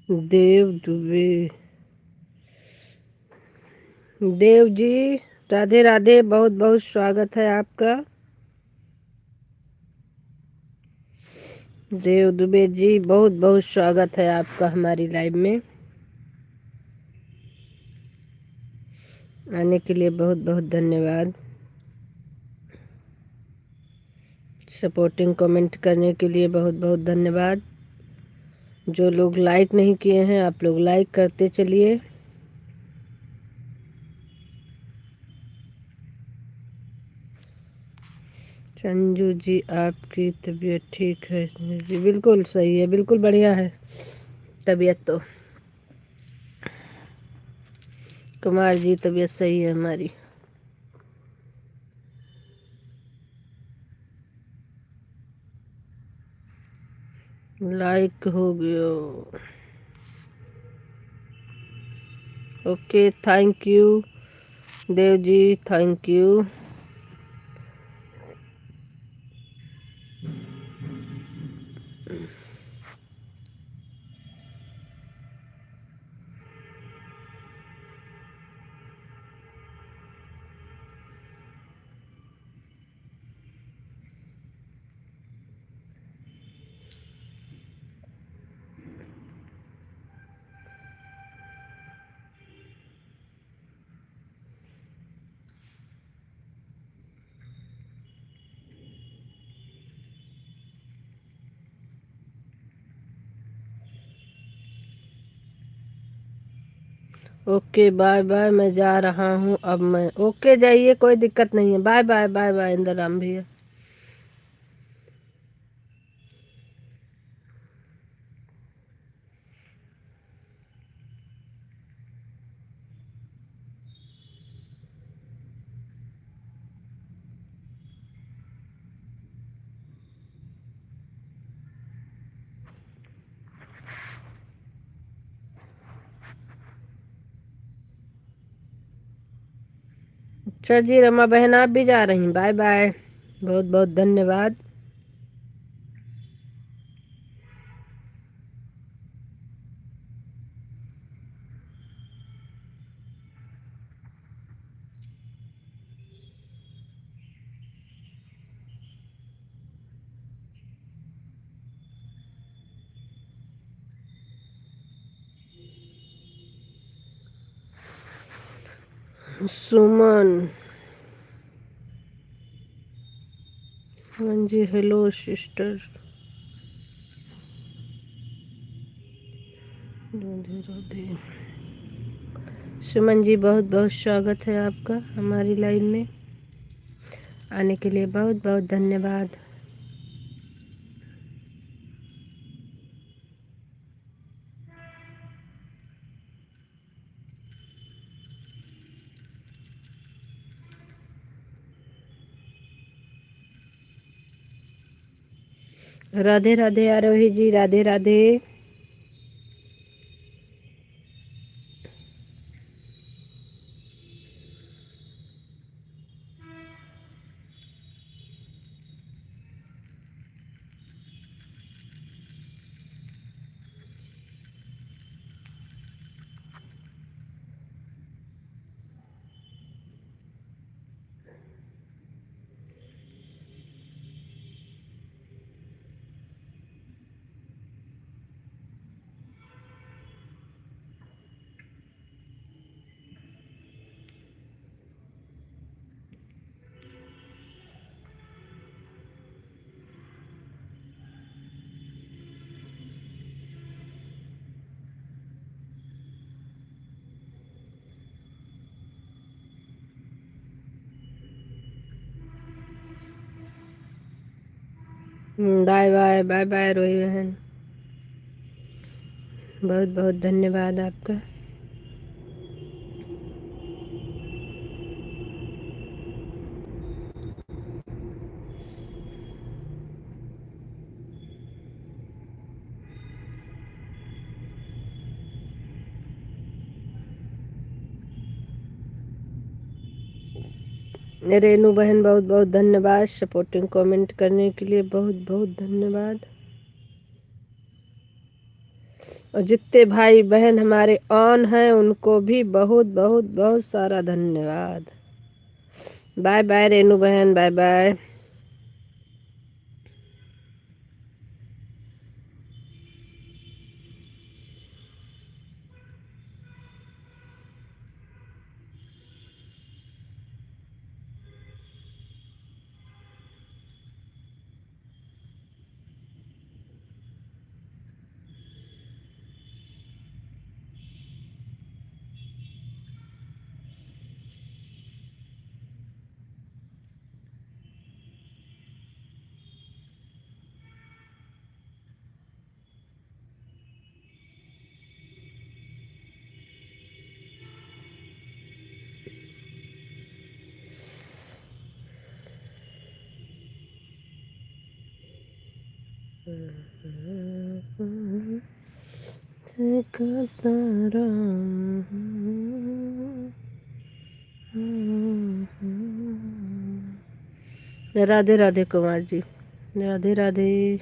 देव दुबे, देव जी राधे राधे, बहुत बहुत स्वागत है आपका। देव दुबे जी बहुत बहुत स्वागत है आपका हमारी लाइव में। आने के लिए बहुत बहुत धन्यवाद। सपोर्टिंग कमेंट करने के लिए बहुत बहुत धन्यवाद। जो लोग लाइक नहीं किए हैं आप लोग लाइक करते चलिए। संजू जी आपकी तबीयत ठीक है? जी बिल्कुल सही है, बिल्कुल बढ़िया है तबीयत तो। कुमार जी तबीयत सही है हमारी। लाइक हो गया। Okay thank you Dev ji, thank you. Okay bye bye, मैं जा रहा हूँ अब मैं। ओके जाइए, कोई दिक्कत नहीं है। Bye bye bye bye Indira Ram भैया। अच्छा जी, रमा बहन आप भी जा रही, बाय बाय, बहुत बहुत धन्यवाद। सुमन हाँ जी, हेलो सिस्टर, राधे राधे। सुमन जी बहुत बहुत स्वागत है आपका हमारी लाइव में आने के लिए, बहुत बहुत धन्यवाद। Radhe Radhe Arohi ji, Radhe Radhe. Bye bye bye bye Rohi बहन, बहुत बहुत धन्यवाद आपका। रेनू बहन बहुत बहुत धन्यवाद सपोर्टिंग कमेंट करने के लिए, बहुत बहुत धन्यवाद। और जितने भाई बहन हमारे ऑन हैं उनको भी बहुत बहुत बहुत सारा धन्यवाद। बाय बाय रेनू बहन, बाय बाय। राधे राधे कुमार जी, राधे राधे।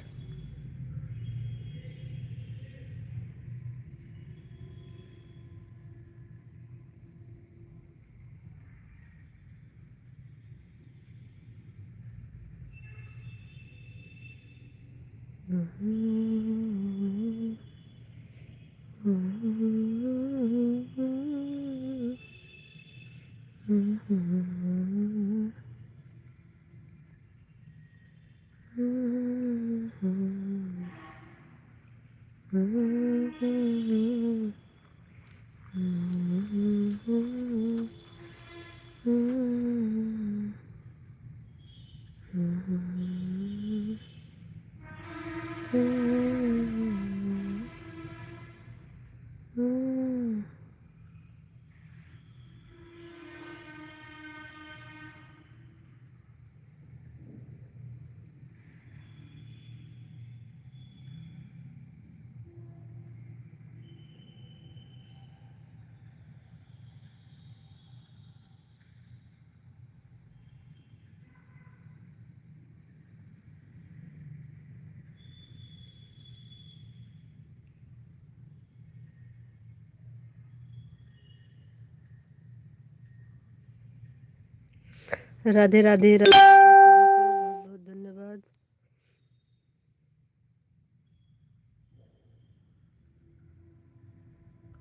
राधे राधे राधे बहुत बहुत धन्यवाद।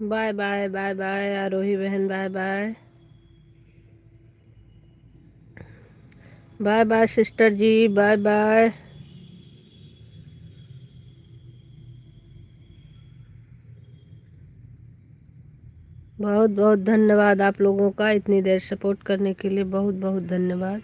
Bye bye bye bye Arohi बहन, bye bye bye bye sister ji, bye bye. बहुत बहुत धन्यवाद आप लोगों का, इतनी देर सपोर्ट करने के लिए बहुत बहुत धन्यवाद।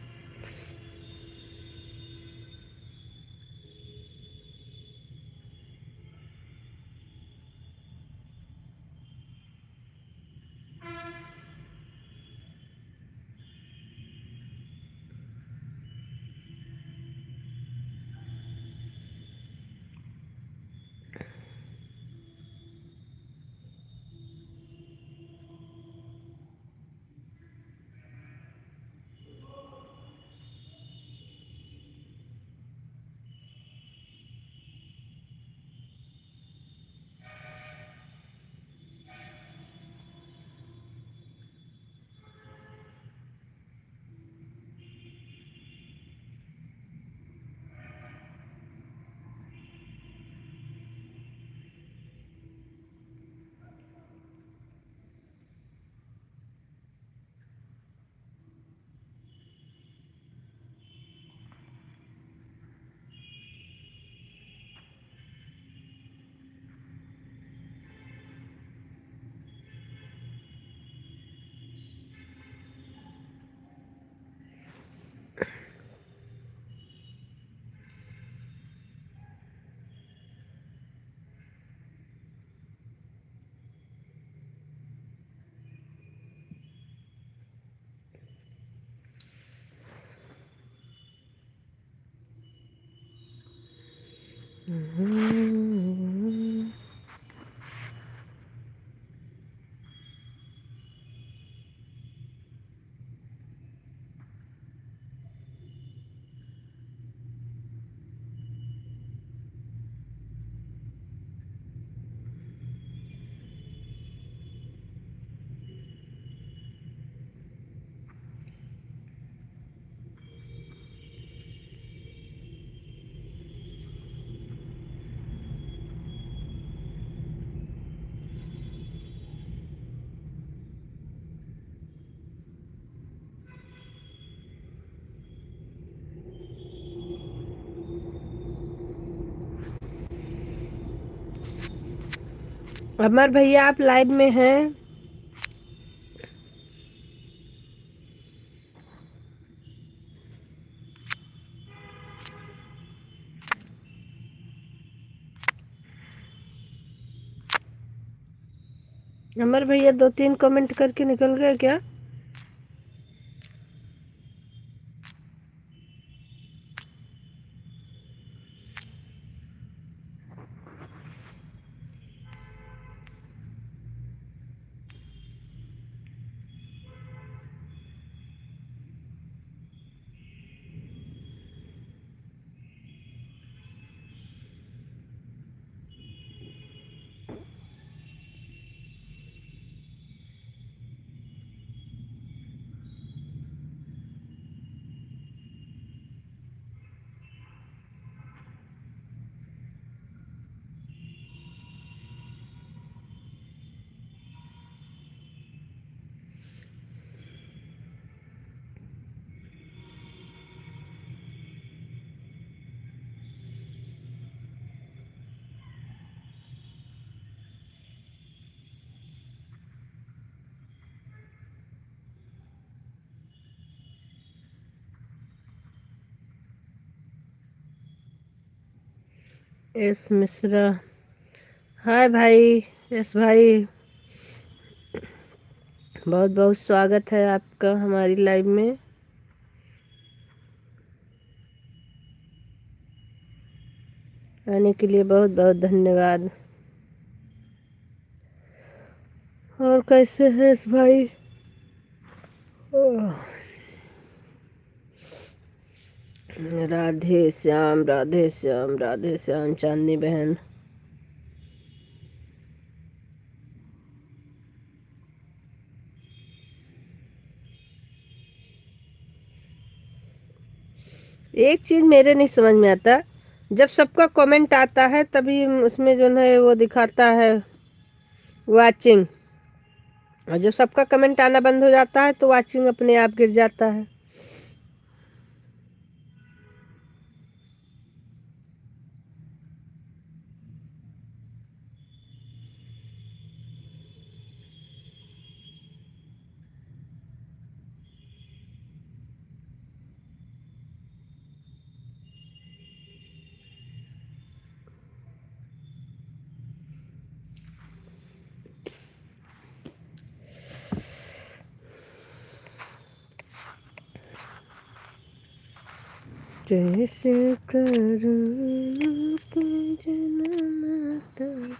अमर भैया आप लाइव में हैं? अमर भैया 2-3 कमेंट करके निकल गए क्या? एस मिश्रा, हाय भाई यस भाई, बहुत बहुत स्वागत है आपका हमारी लाइव में। आने के लिए बहुत बहुत धन्यवाद। और कैसे है इस भाई? राधे श्याम राधे श्याम राधे श्याम चांदनी बहन, एक चीज़ मेरे नहीं समझ में आता, जब सबका कमेंट आता है तभी उसमें जो है वो दिखाता है वाचिंग, और जब सबका कमेंट आना बंद हो जाता है तो वाचिंग अपने आप गिर जाता है। कैसे करूं के जन्म तक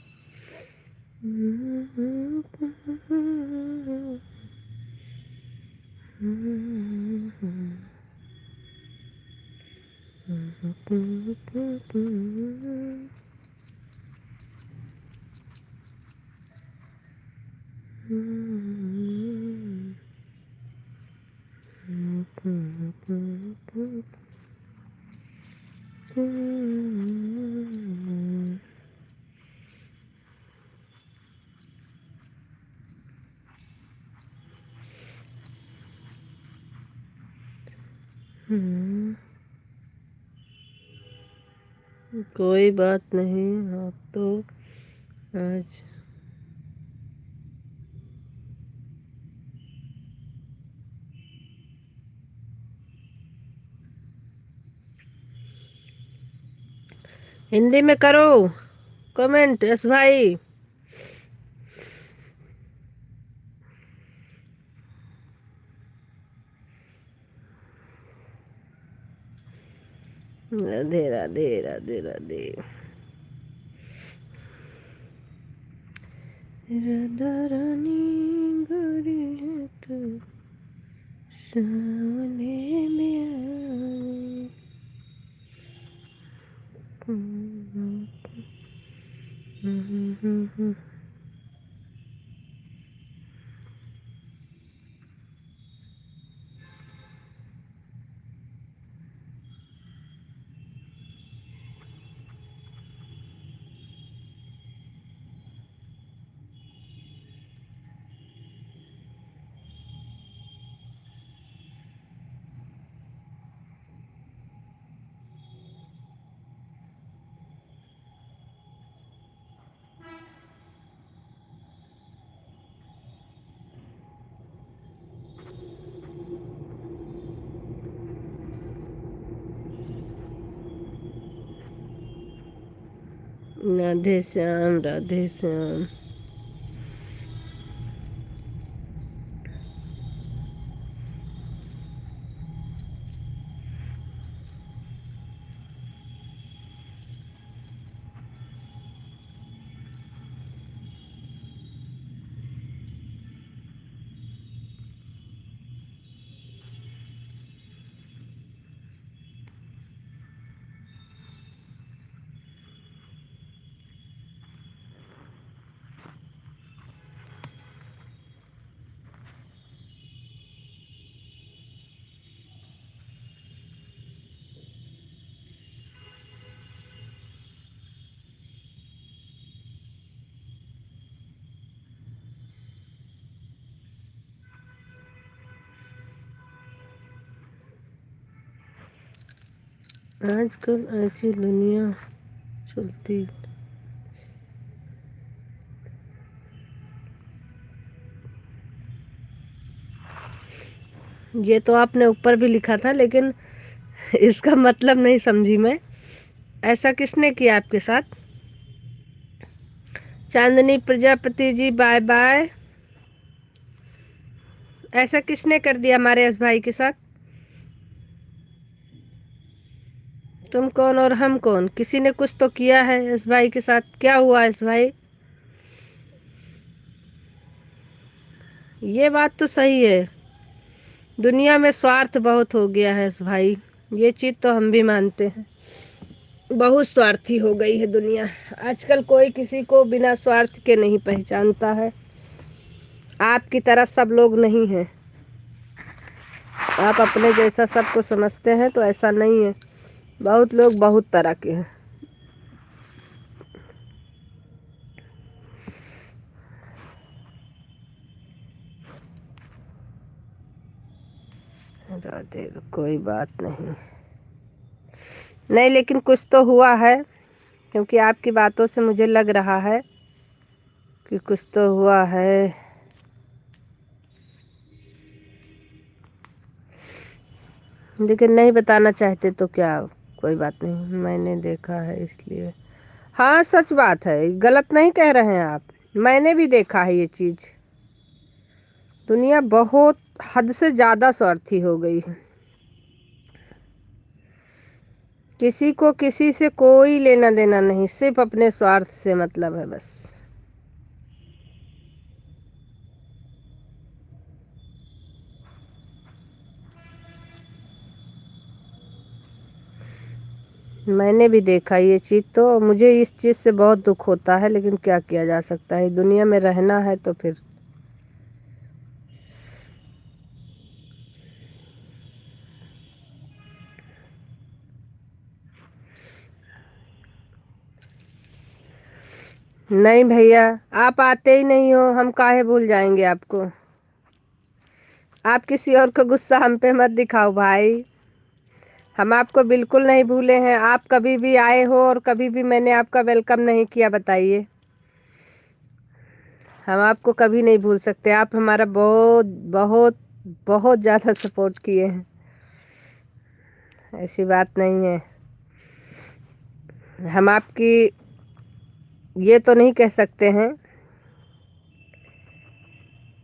कोई बात नहीं, आप तो आज हिंदी में करो कमेंट यस भाई। राधे राधे राधे राधे। राधा रानी गोरी है तो सामने में आए। राधे श्याम राधे श्याम। आजकल ऐसी दुनिया चलती। ये तो आपने ऊपर भी लिखा था लेकिन इसका मतलब नहीं समझी मैं। ऐसा किसने किया आपके साथ? चांदनी प्रजापति जी बाय बाय। ऐसा किसने कर दिया हमारे एस भाई के साथ? तुम कौन और हम कौन? किसी ने कुछ तो किया है एस भाई के साथ। क्या हुआ एस भाई? ये बात तो सही है, दुनिया में स्वार्थ बहुत हो गया है एस भाई। ये चीज़ तो हम भी मानते हैं, बहुत स्वार्थी हो गई है दुनिया। आजकल कोई किसी को बिना स्वार्थ के नहीं पहचानता है। आपकी तरह सब लोग नहीं हैं। आप अपने जैसा सबको समझते हैं तो ऐसा नहीं है। बहुत लोग बहुत तरह के हैं। राधे, कोई बात नहीं। नहीं, लेकिन कुछ तो हुआ है, क्योंकि आपकी बातों से मुझे लग रहा है कि कुछ तो हुआ है। लेकिन नहीं बताना चाहते तो क्या, कोई बात नहीं, मैंने देखा है इसलिए। हाँ, सच बात है, गलत नहीं कह रहे हैं आप। मैंने भी देखा है ये चीज़। दुनिया बहुत हद से ज़्यादा स्वार्थी हो गई है। किसी को किसी से कोई लेना देना नहीं, सिर्फ अपने स्वार्थ से मतलब है बस। मैंने भी देखा ये चीज़, तो मुझे इस चीज़ से बहुत दुख होता है, लेकिन क्या किया जा सकता है, दुनिया में रहना है तो फिर। नहीं भैया, आप आते ही नहीं हो, हम काहे भूल जाएंगे आपको। आप किसी और को गुस्सा हम पे मत दिखाओ भाई। हम आपको बिल्कुल नहीं भूले हैं। आप कभी भी आए हो और कभी भी मैंने आपका वेलकम नहीं किया, बताइए। हम आपको कभी नहीं भूल सकते। आप हमारा बहुत बहुत बहुत ज़्यादा सपोर्ट किए हैं, ऐसी बात नहीं है। हम आपकी ये तो नहीं कह सकते हैं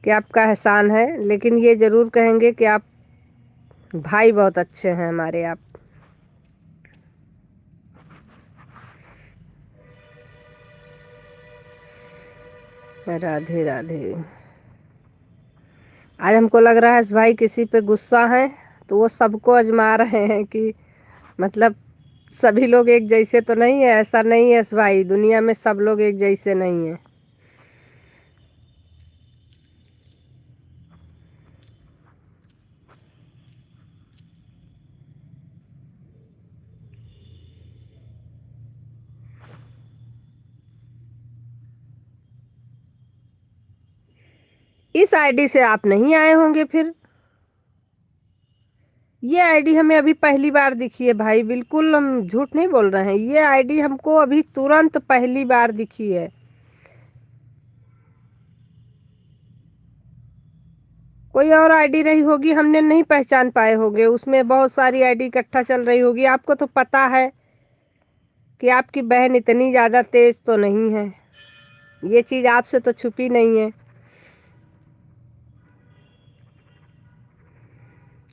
कि आपका एहसान है, लेकिन ये ज़रूर कहेंगे कि आप भाई बहुत अच्छे हैं हमारे आप। राधे राधे। आज हमको लग रहा है इस भाई किसी पे गुस्सा है, तो वो सबको आजमा रहे हैं कि मतलब सभी लोग एक जैसे तो नहीं है। ऐसा नहीं है इस भाई, दुनिया में सब लोग एक जैसे नहीं है। इस आईडी से आप नहीं आए होंगे फिर। ये आईडी हमें अभी पहली बार दिखी है भाई, बिल्कुल हम झूठ नहीं बोल रहे हैं। ये आईडी हमको अभी तुरंत पहली बार दिखी है। कोई और आईडी रही होगी, हमने नहीं पहचान पाए होंगे। उसमें बहुत सारी आईडी इकट्ठा चल रही होगी। आपको तो पता है कि आपकी बहन इतनी ज़्यादा तेज तो नहीं है। ये चीज़ आपसे तो छुपी नहीं है।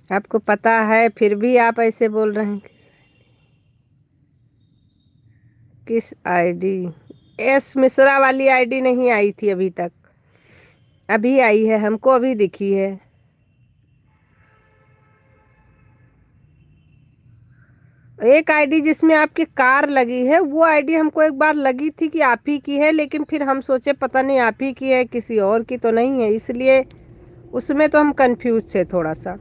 आपको पता है, फिर भी आप ऐसे बोल रहे हैं। किस आईडी? एस मिश्रा वाली आईडी नहीं आई थी अभी तक, अभी आई है, हमको अभी दिखी है। एक आईडी जिसमें आपकी कार लगी है, वो आईडी हमको एक बार लगी थी कि आप ही की है, लेकिन फिर हम सोचे पता नहीं आप ही की है, किसी और की तो नहीं है, इसलिए उसमें तो हम कंफ्यूज थे थोड़ा सा।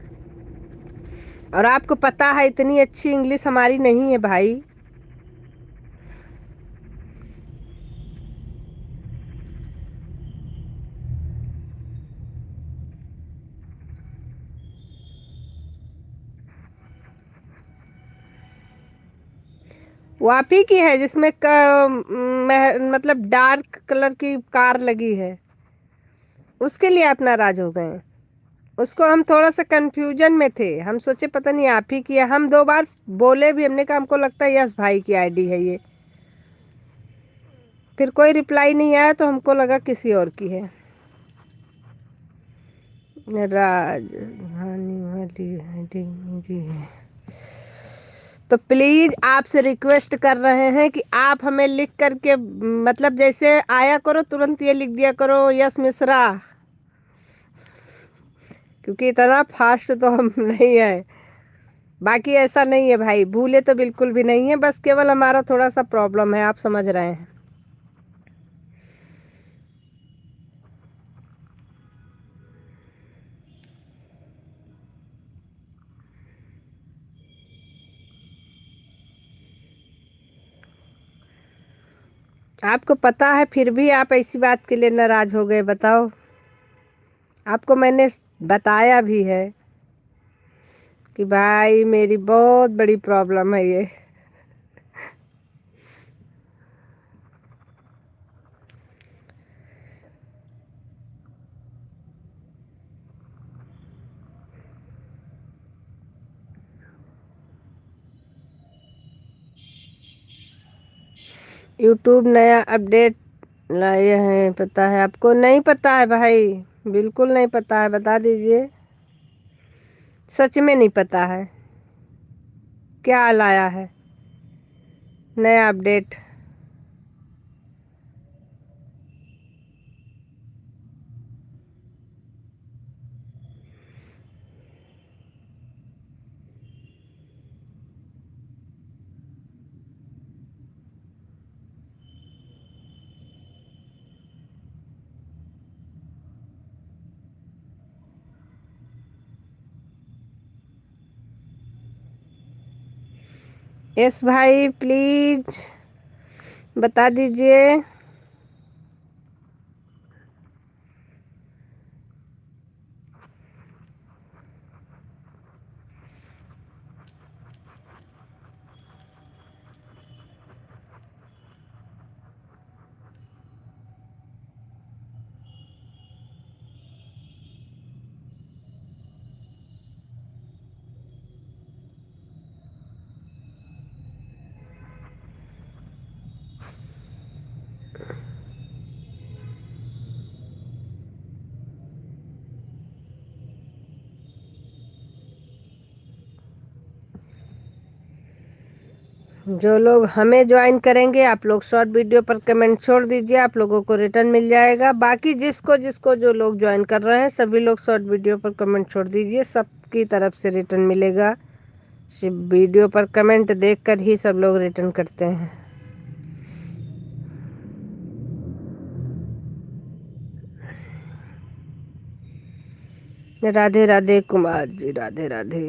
और आपको पता है इतनी अच्छी इंग्लिश हमारी नहीं है भाई। वो आप ही की है जिसमें मतलब डार्क कलर की कार लगी है, उसके लिए आप नाराज हो गए। उसको हम थोड़ा सा कंफ्यूजन में थे, हम सोचे पता नहीं आप ही की है। हम दो बार बोले भी, हमने कहा हमको लगता है यस भाई की आईडी है ये। फिर कोई रिप्लाई नहीं आया तो हमको लगा किसी और की है। राजधानी वाली आईडी मेरी है। तो प्लीज़ आपसे रिक्वेस्ट कर रहे हैं कि आप हमें लिख करके, मतलब जैसे आया करो तुरंत ये लिख दिया करो, यस मिश्रा। क्योंकि इतना फास्ट तो हम नहीं है। बाकी ऐसा नहीं है भाई, भूले तो बिल्कुल भी नहीं है, बस केवल हमारा थोड़ा सा प्रॉब्लम है, आप समझ रहे हैं। आपको पता है फिर भी आप ऐसी बात के लिए नाराज हो गए, बताओ। आपको मैंने बताया भी है कि भाई मेरी बहुत बड़ी प्रॉब्लम है ये। यूट्यूब नया अपडेट लाए हैं, पता है आपको? नहीं पता है भाई, बिल्कुल नहीं पता है, बता दीजिए। सच में नहीं पता है क्या लाया है नया अपडेट। यस भाई, प्लीज बता दीजिए। जो लोग हमें ज्वाइन करेंगे, आप लोग शॉर्ट वीडियो पर कमेंट छोड़ दीजिए, आप लोगों को रिटर्न मिल जाएगा। बाकी जिसको जिसको जो लोग ज्वाइन कर रहे हैं सभी लोग शॉर्ट वीडियो पर कमेंट छोड़ दीजिए, सबकी तरफ से रिटर्न मिलेगा। सिर्फ वीडियो पर कमेंट देखकर ही सब लोग रिटर्न करते हैं। राधे राधे कुमार जी, राधे राधे।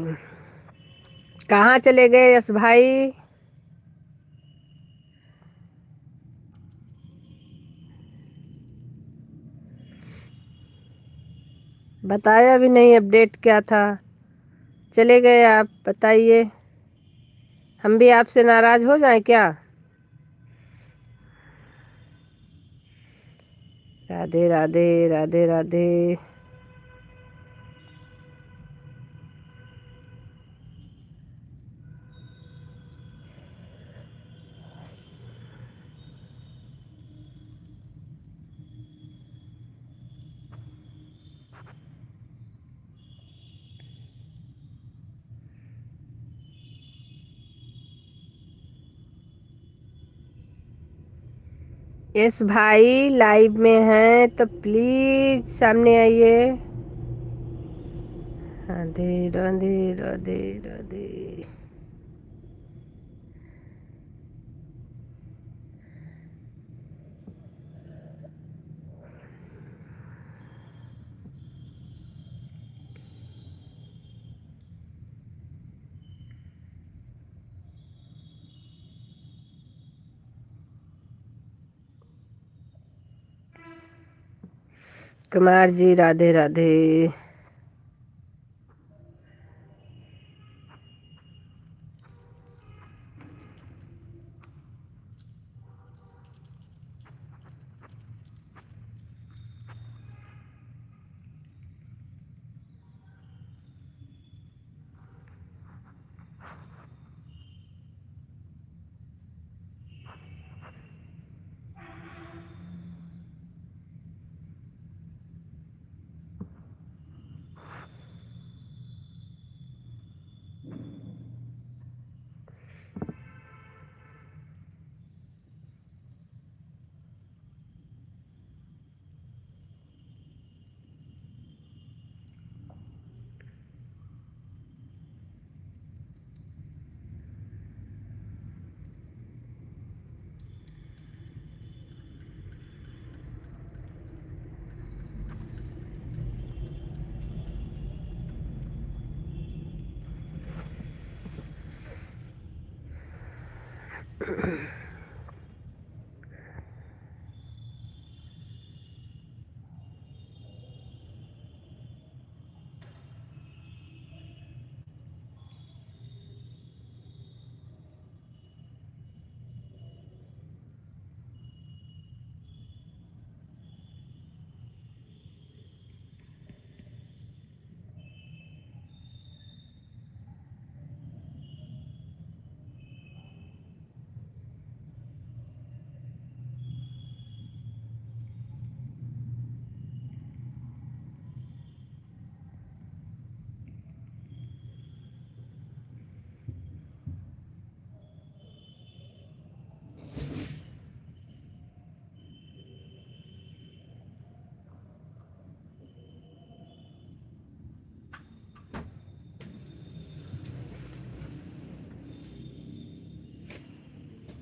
कहाँ चले गए यश भाई? बताया भी नहीं अपडेट क्या था, चले गए आप। बताइए, हम भी आपसे नाराज हो जाएं क्या? राधे राधे, राधे राधे। यस भाई, लाइव में हैं तो प्लीज सामने आइए। राधे राधे, राधे राधे। कुमार जी, राधे राधे।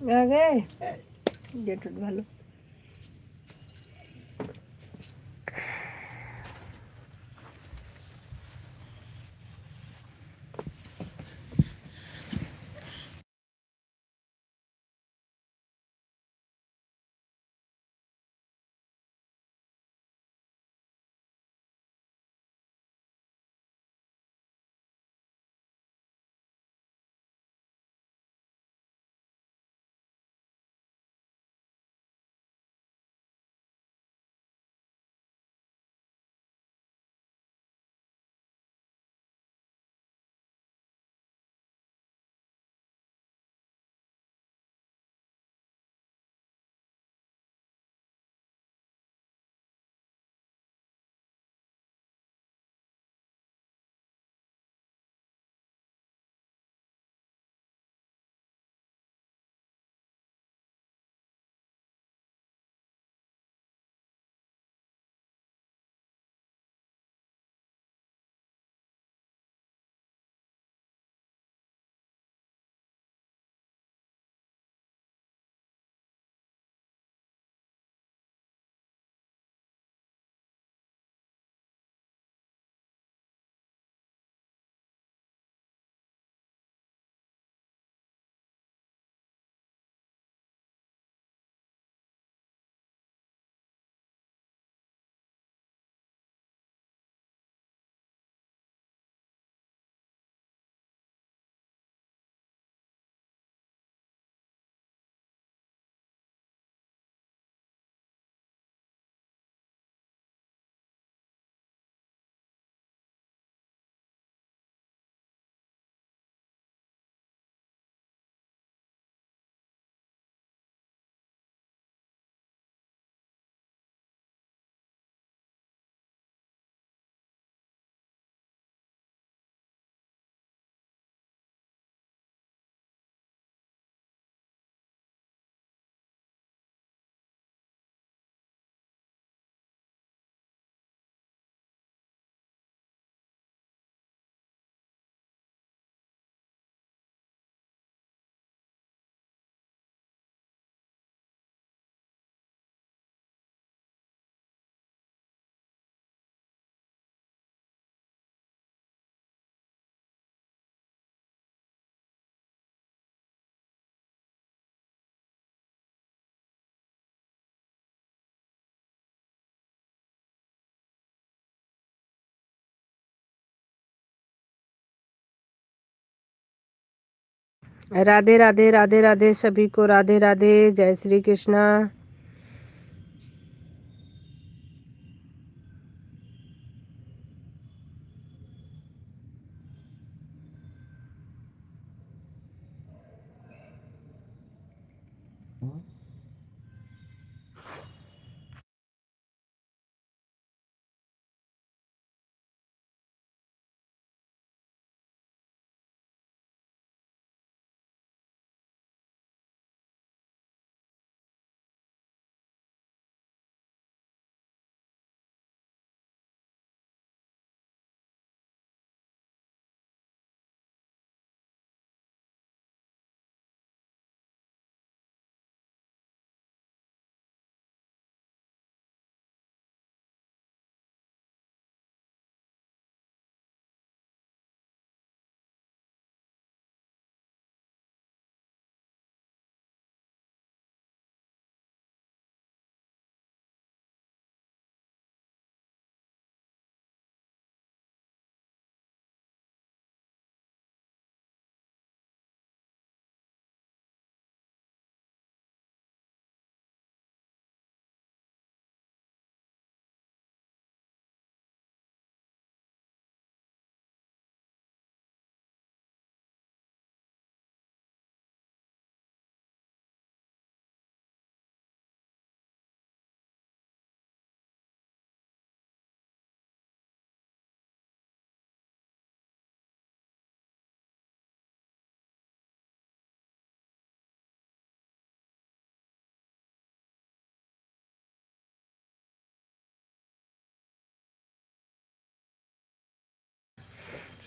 आ गए गेट उठ भालो। राधे राधे राधे राधे सभी को, राधे राधे, जय श्री कृष्णा।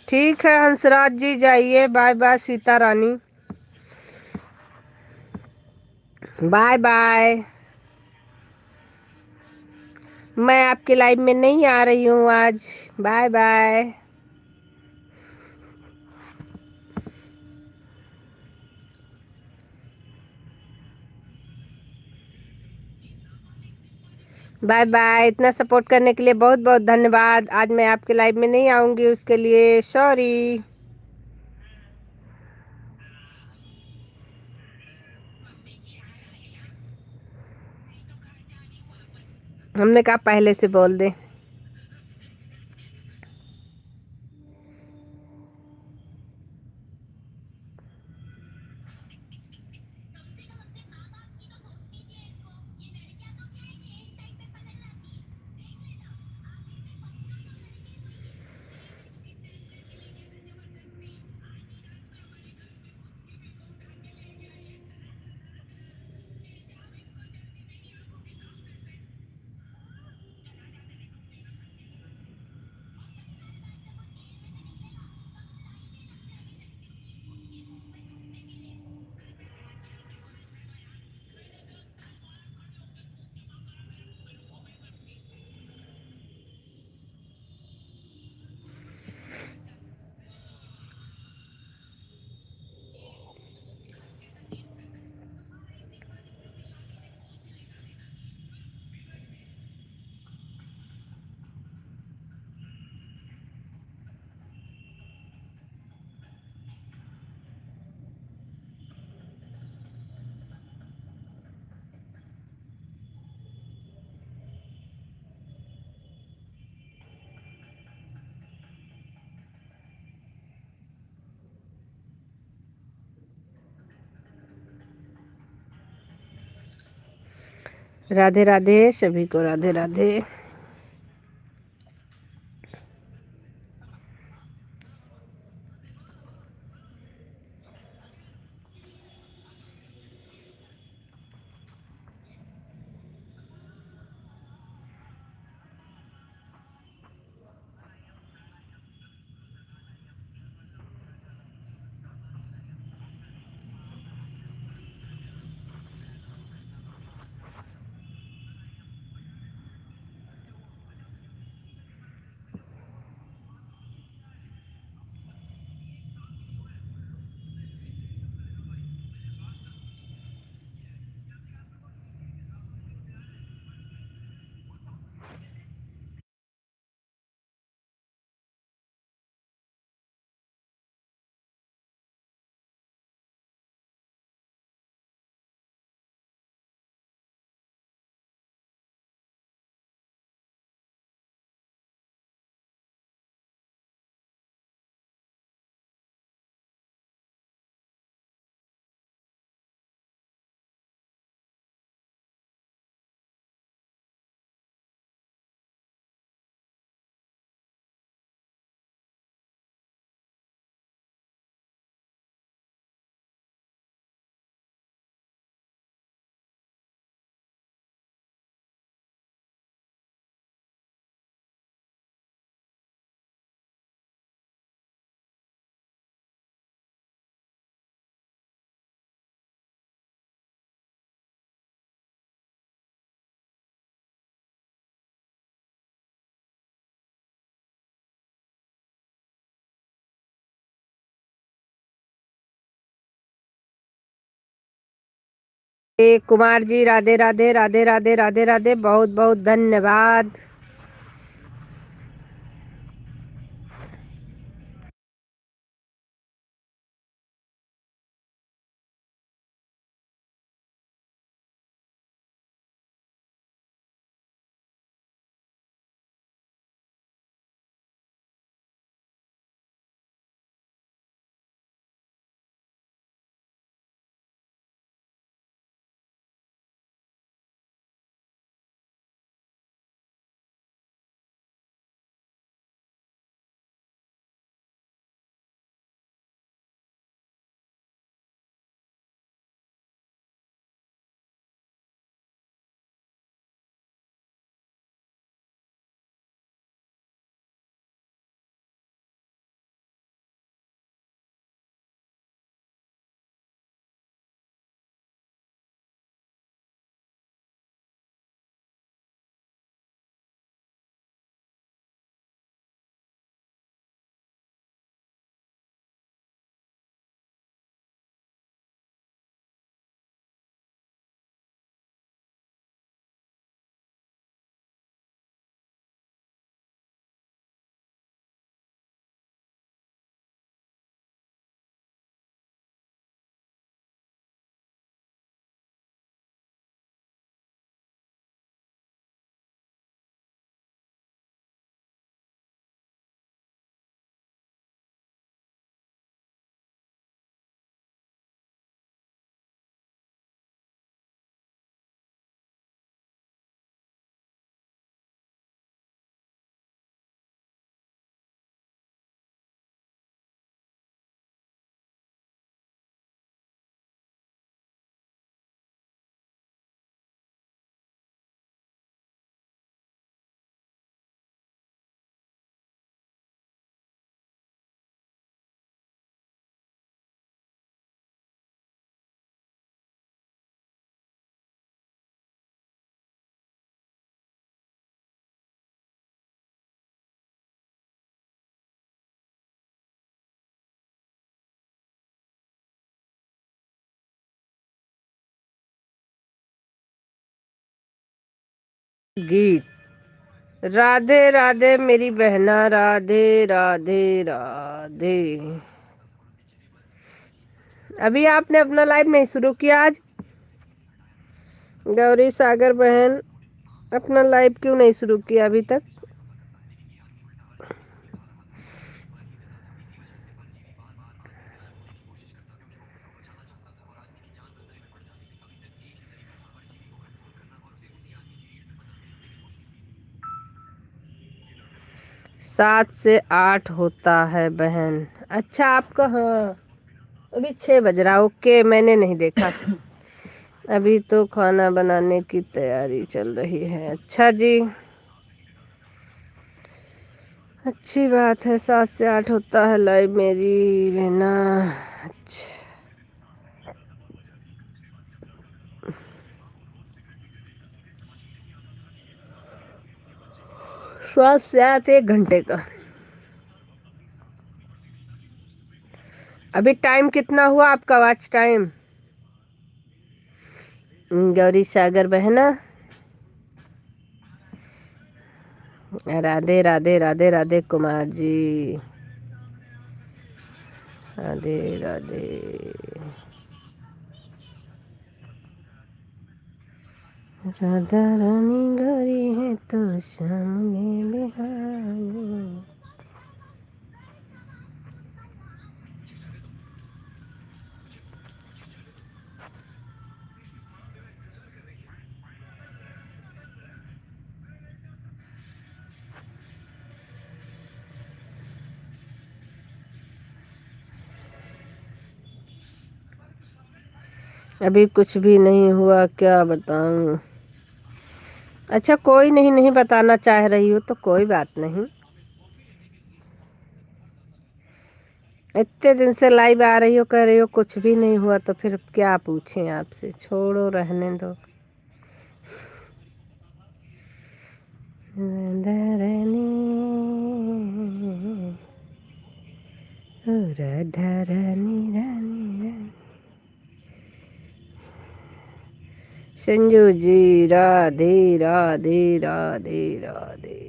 ठीक है हंसराज जी, जाइए, bye bye Sita Rani. Bye bye. मैं आपके लाइव में नहीं आ रही हूँ आज। Bye bye. Bye bye. इतना सपोर्ट करने के लिए बहुत बहुत धन्यवाद। आज मैं आपके लाइव में नहीं आऊँगी, उसके लिए सॉरी। हमने कहा पहले से बोल दे। राधे राधे सभी को, राधे राधे। कुमार जी राधे राधे, राधे राधे, राधे राधे, बहुत बहुत धन्यवाद। गीत। राधे राधे मेरी बहना, राधे राधे राधे। अभी आपने अपना लाइव नहीं शुरू किया आज? गौरी सागर बहन, अपना लाइव क्यों नहीं शुरू किया अभी तक? सात से आठ होता है बहन। अच्छा आपका, हाँ अभी 6 बज रहा। ओके, मैंने नहीं देखा। अभी तो खाना बनाने की तैयारी चल रही है। अच्छा जी, अच्छी बात है। 7 से 8 होता है लाइव मेरी बहना। अच्छा, 7 से 8 1 घंटे का। अभी टाइम कितना हुआ आपका वॉच टाइम? गौरी सागर बहना, राधे राधे राधे राधे कुमार जी, राधे राधे। राधा रानी गौरी है तो सामने बिहारी। अभी कुछ भी नहीं हुआ, क्या बताऊं? अच्छा कोई नहीं, नहीं बताना चाह रही हो तो कोई बात नहीं। इतने दिन से लाइव आ रही हो, कह रही हो कुछ भी नहीं हुआ, तो फिर क्या पूछें आपसे? छोड़ो, रहने दो। राधा रानी, ओ राधा रानी रानी रानी। संजू जी, राधे राधे राधे राधे।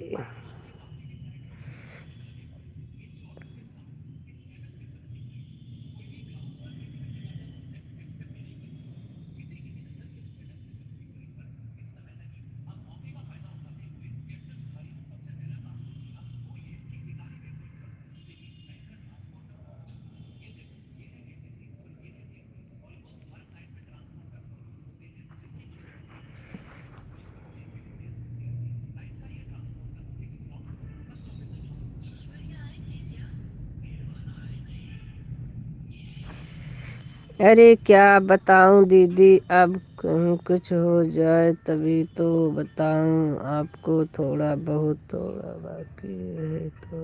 अरे क्या बताऊं दीदी, अब कहीं कुछ हो जाए तभी तो बताऊं आपको। थोड़ा बहुत थोड़ा बाकी है तो।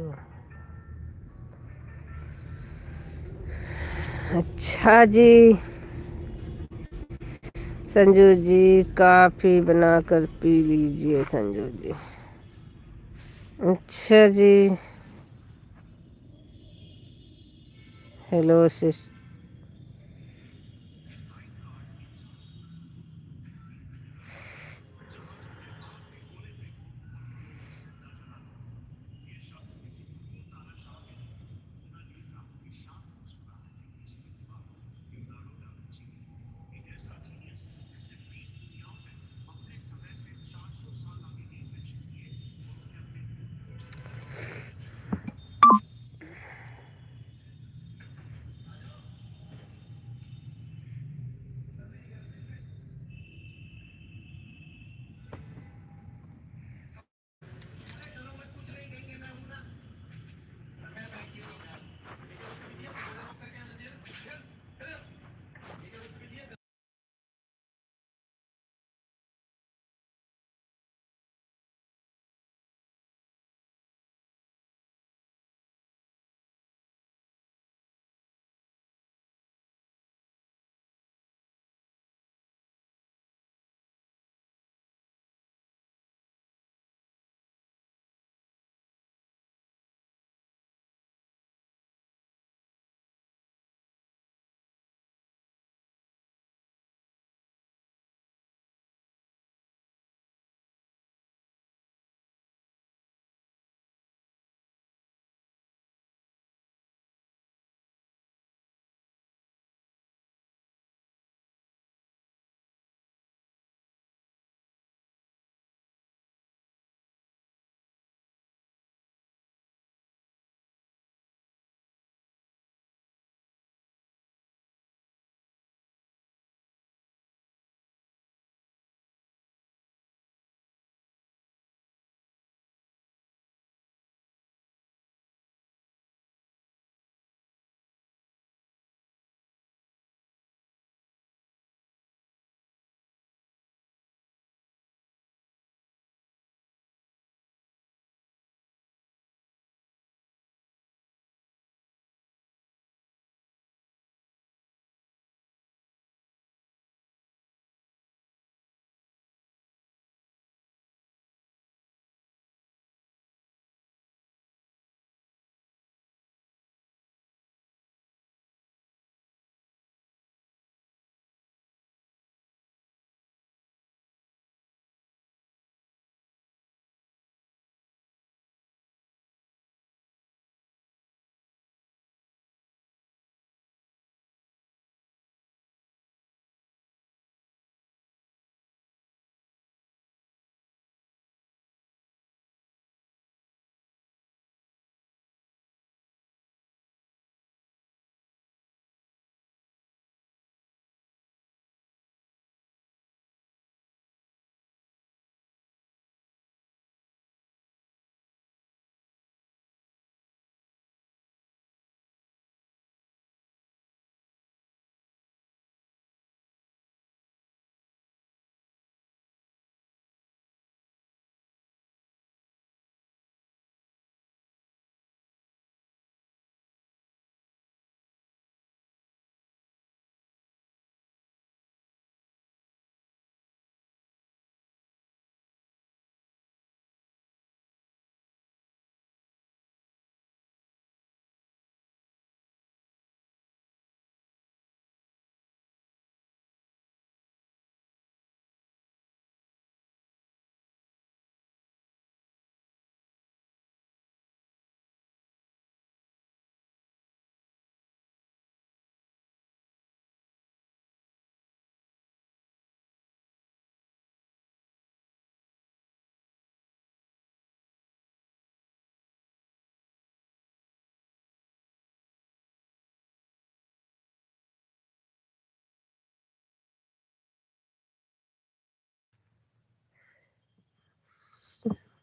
अच्छा जी, संजू जी काफ़ी बनाकर पी लीजिए संजू जी। अच्छा जी, हेलो सिस।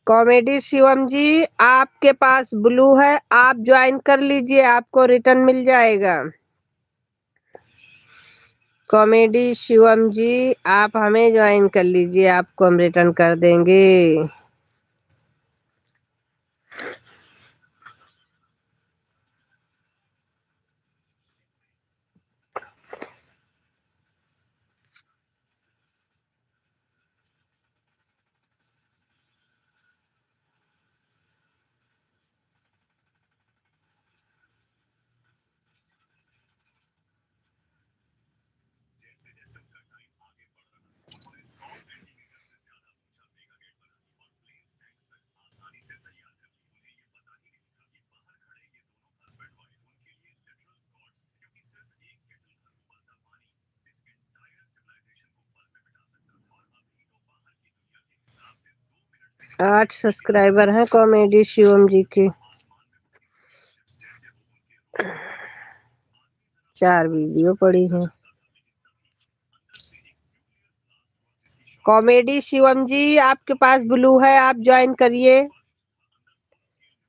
कॉमेडी शिवम जी, आपके पास ब्लू है, आप ज्वाइन कर लीजिए, आपको रिटर्न मिल जाएगा। कॉमेडी शिवम जी, आप हमें ज्वाइन कर लीजिए, आपको हम रिटर्न कर देंगे। 8 सब्सक्राइबर हैं कॉमेडी शिवम जी के। 4 वीडियो पड़ी हैं। कॉमेडी शिवम जी, आपके पास ब्लू है, आप ज्वाइन करिए।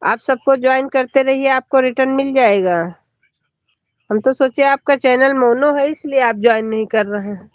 आप सबको ज्वाइन करते रहिए, आपको रिटर्न मिल जाएगा। हम तो सोचे आपका चैनल मोनो है, इसलिए आप ज्वाइन नहीं कर रहे हैं।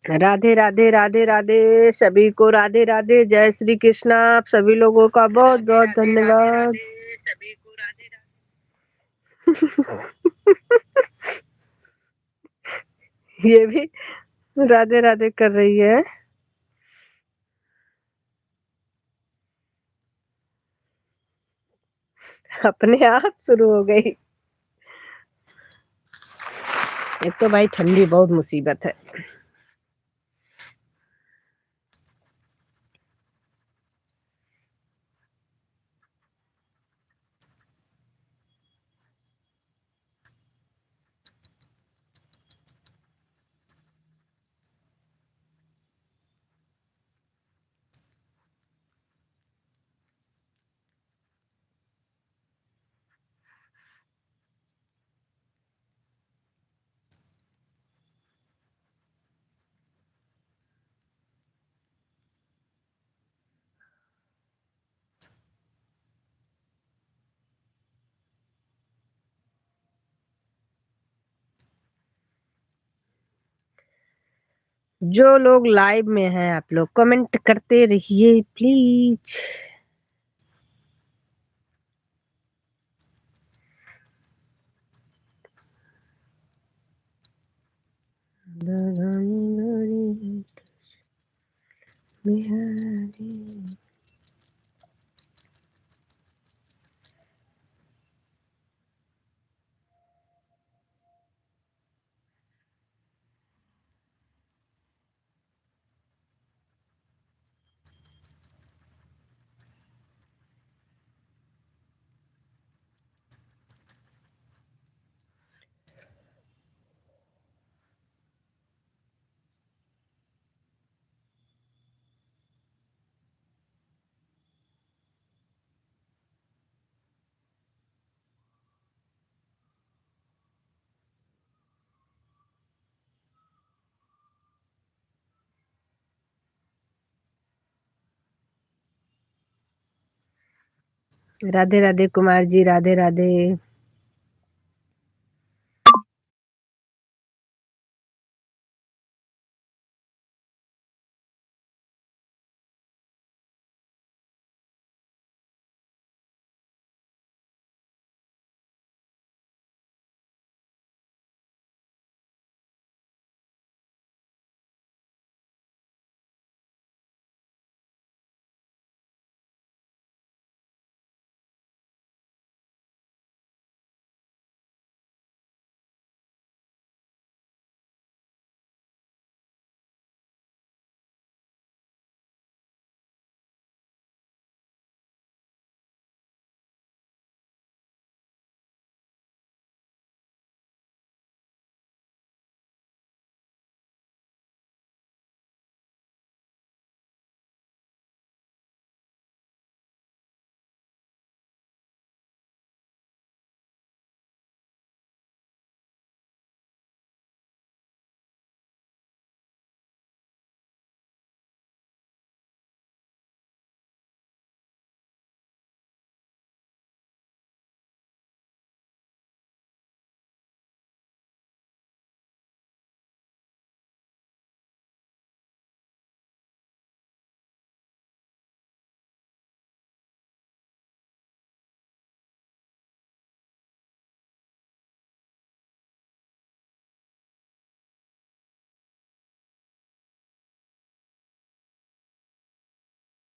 राधे राधे राधे राधे सभी को, राधे राधे, जय श्री कृष्णा। आप सभी लोगों का बहुत बहुत धन्यवाद। सभी को राधे राधे। ये भी राधे राधे कर रही है। अपने आप शुरू हो गई। एक तो भाई ठंडी बहुत मुसीबत है। जो लोग लाइव में हैं आप लोग कमेंट करते रहिए प्लीज। राधे राधे कुमार जी, राधे राधे।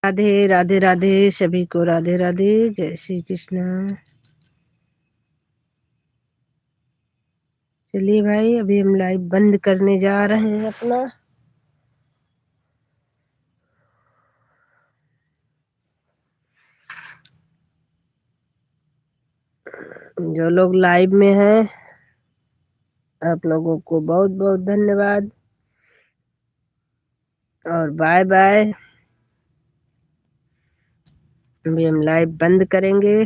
राधे राधे राधे सभी को, राधे राधे, जय श्री कृष्णा। चलिए भाई, अभी हम लाइव बंद करने जा रहे हैं अपना। जो लोग लाइव में हैं आप लोगों को बहुत बहुत धन्यवाद और बाय बाय। अभी हम लाइव बंद करेंगे।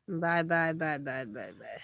Bye bye bye bye bye bye.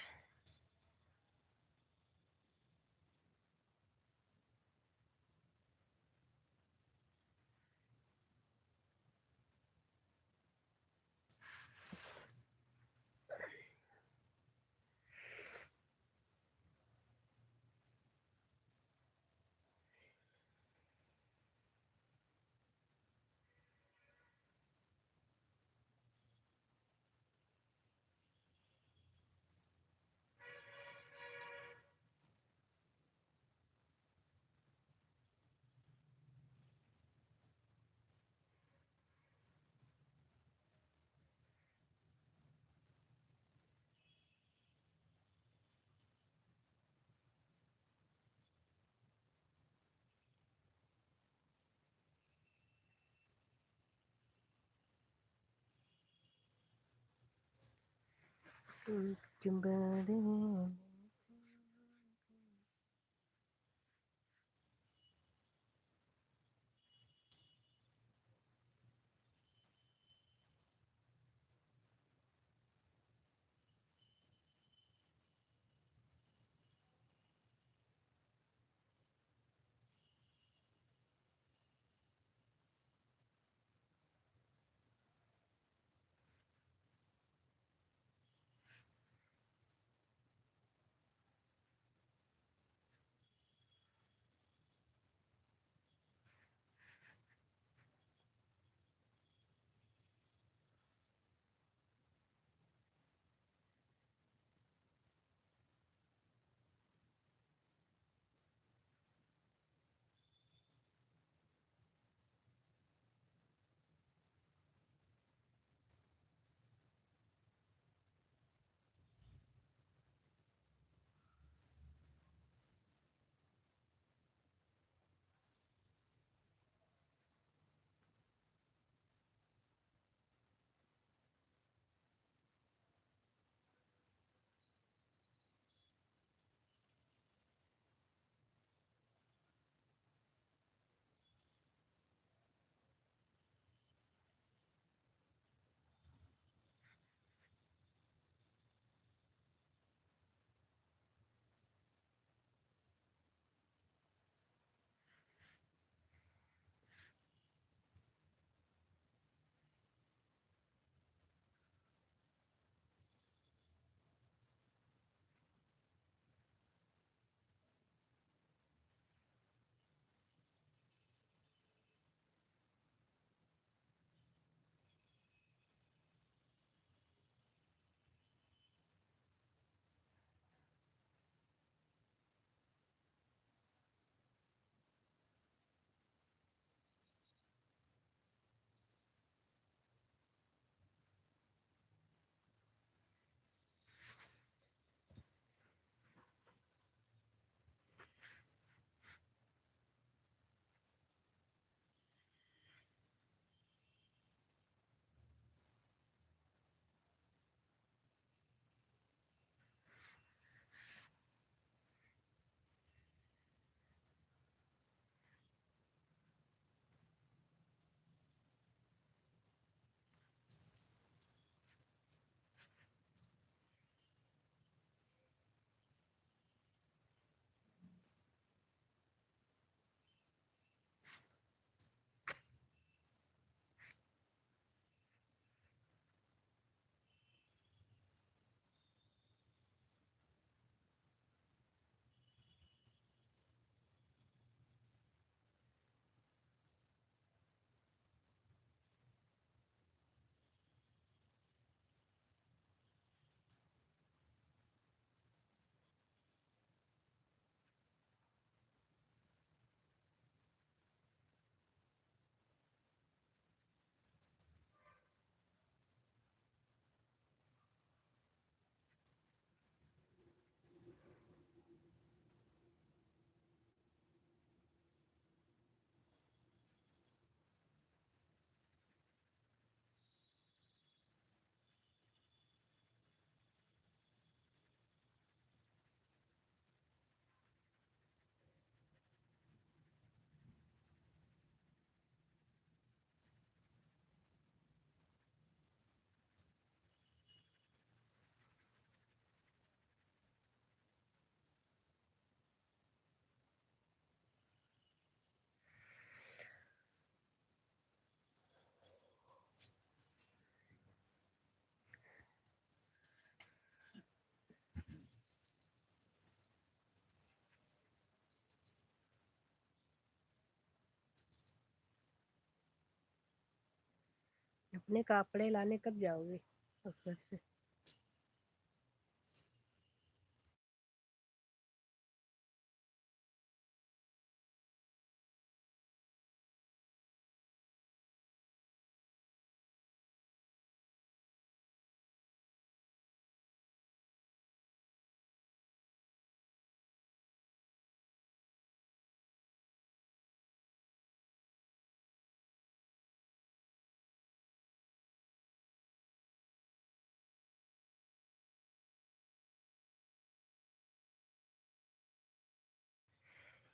अपने कपड़े लाने कब जाओगे अक्सर से?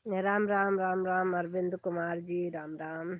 राम राम राम राम अरविंद कुमार जी, राम राम।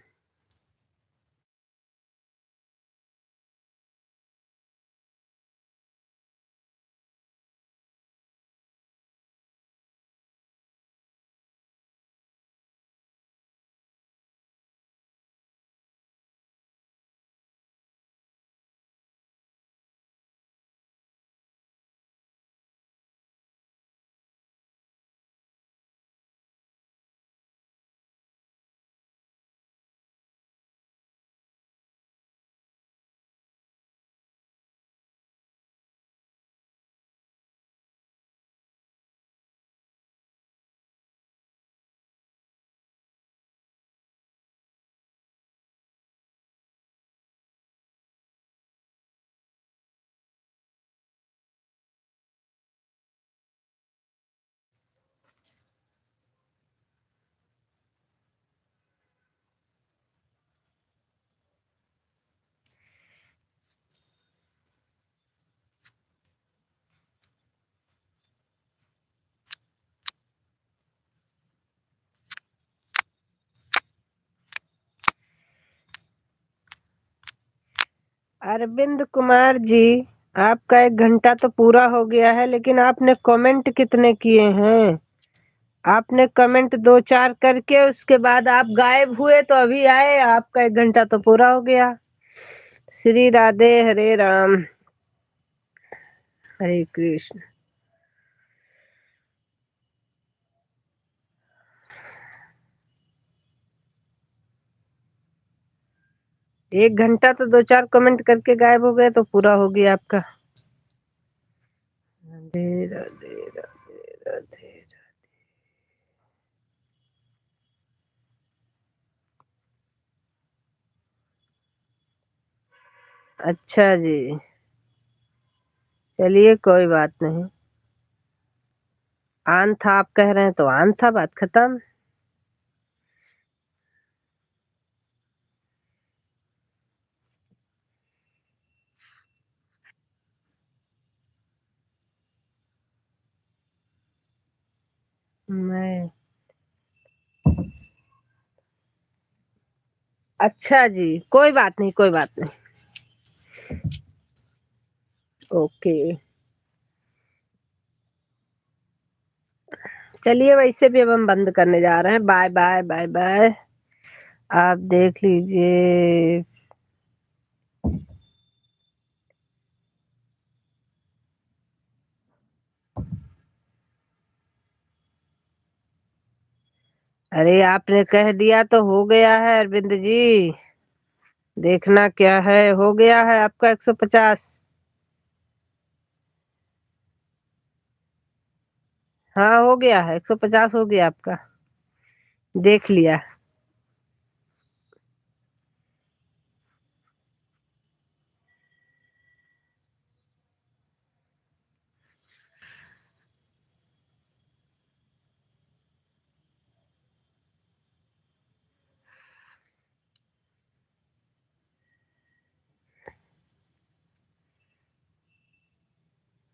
अरविंद कुमार जी, आपका 1 घंटा तो पूरा हो गया है, लेकिन आपने कमेंट कितने किए हैं? आपने कमेंट 2-4 करके उसके बाद आप गायब हुए, तो अभी आए। आपका 1 घंटा तो पूरा हो गया। श्री राधे, हरे राम, हरे कृष्ण। एक घंटा तो 2-4 कमेंट करके गायब हो गए, तो पूरा हो गया आपका। राधे राधे राधे राधे। अच्छा जी, चलिए कोई बात नहीं। आन था, आप कह रहे हैं तो आन था, बात खत्म। मैं अच्छा जी, कोई बात नहीं, कोई बात नहीं। ओके, चलिए वैसे भी अब हम बंद करने जा रहे हैं। Bye bye bye bye. आप देख लीजिए। अरे आपने कह दिया तो हो गया है अरविंद जी। देखना क्या है, हो गया है आपका 150। हाँ हो गया है, 150 हो गया आपका। देख लिया।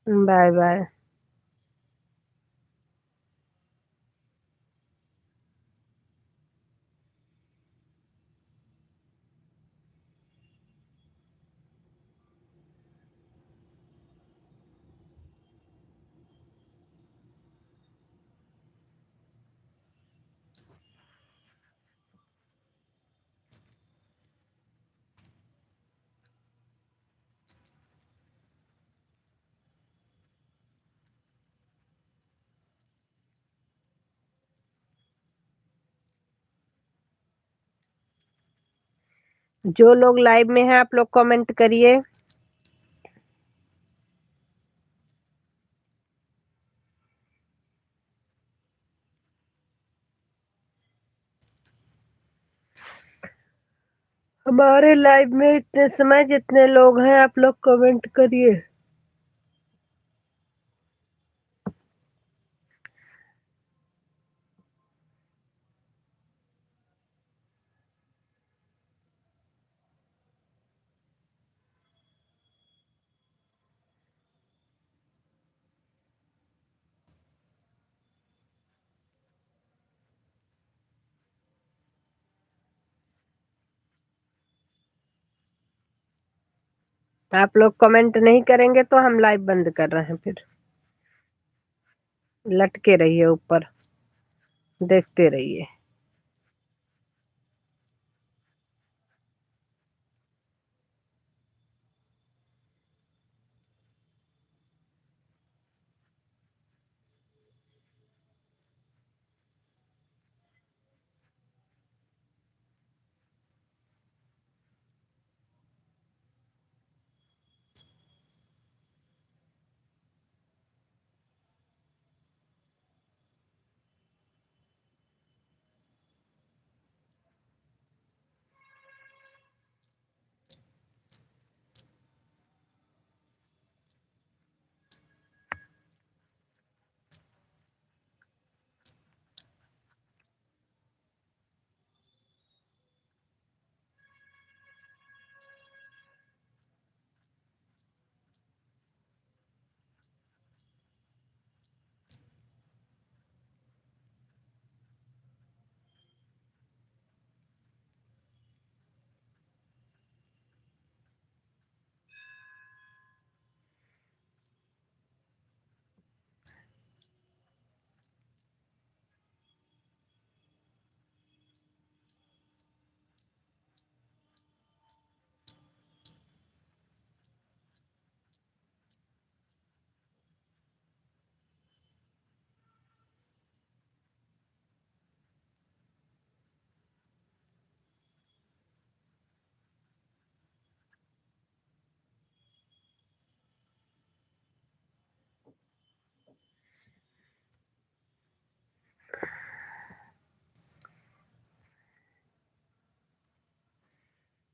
Bye bye. जो लोग लाइव में हैं आप लोग कमेंट करिए। हमारे लाइव में इतने समय जितने लोग हैं आप लोग कमेंट करिए। आप लोग कमेंट नहीं करेंगे तो हम लाइव बंद कर रहे हैं। फिर लटके रहिए ऊपर, देखते रहिए।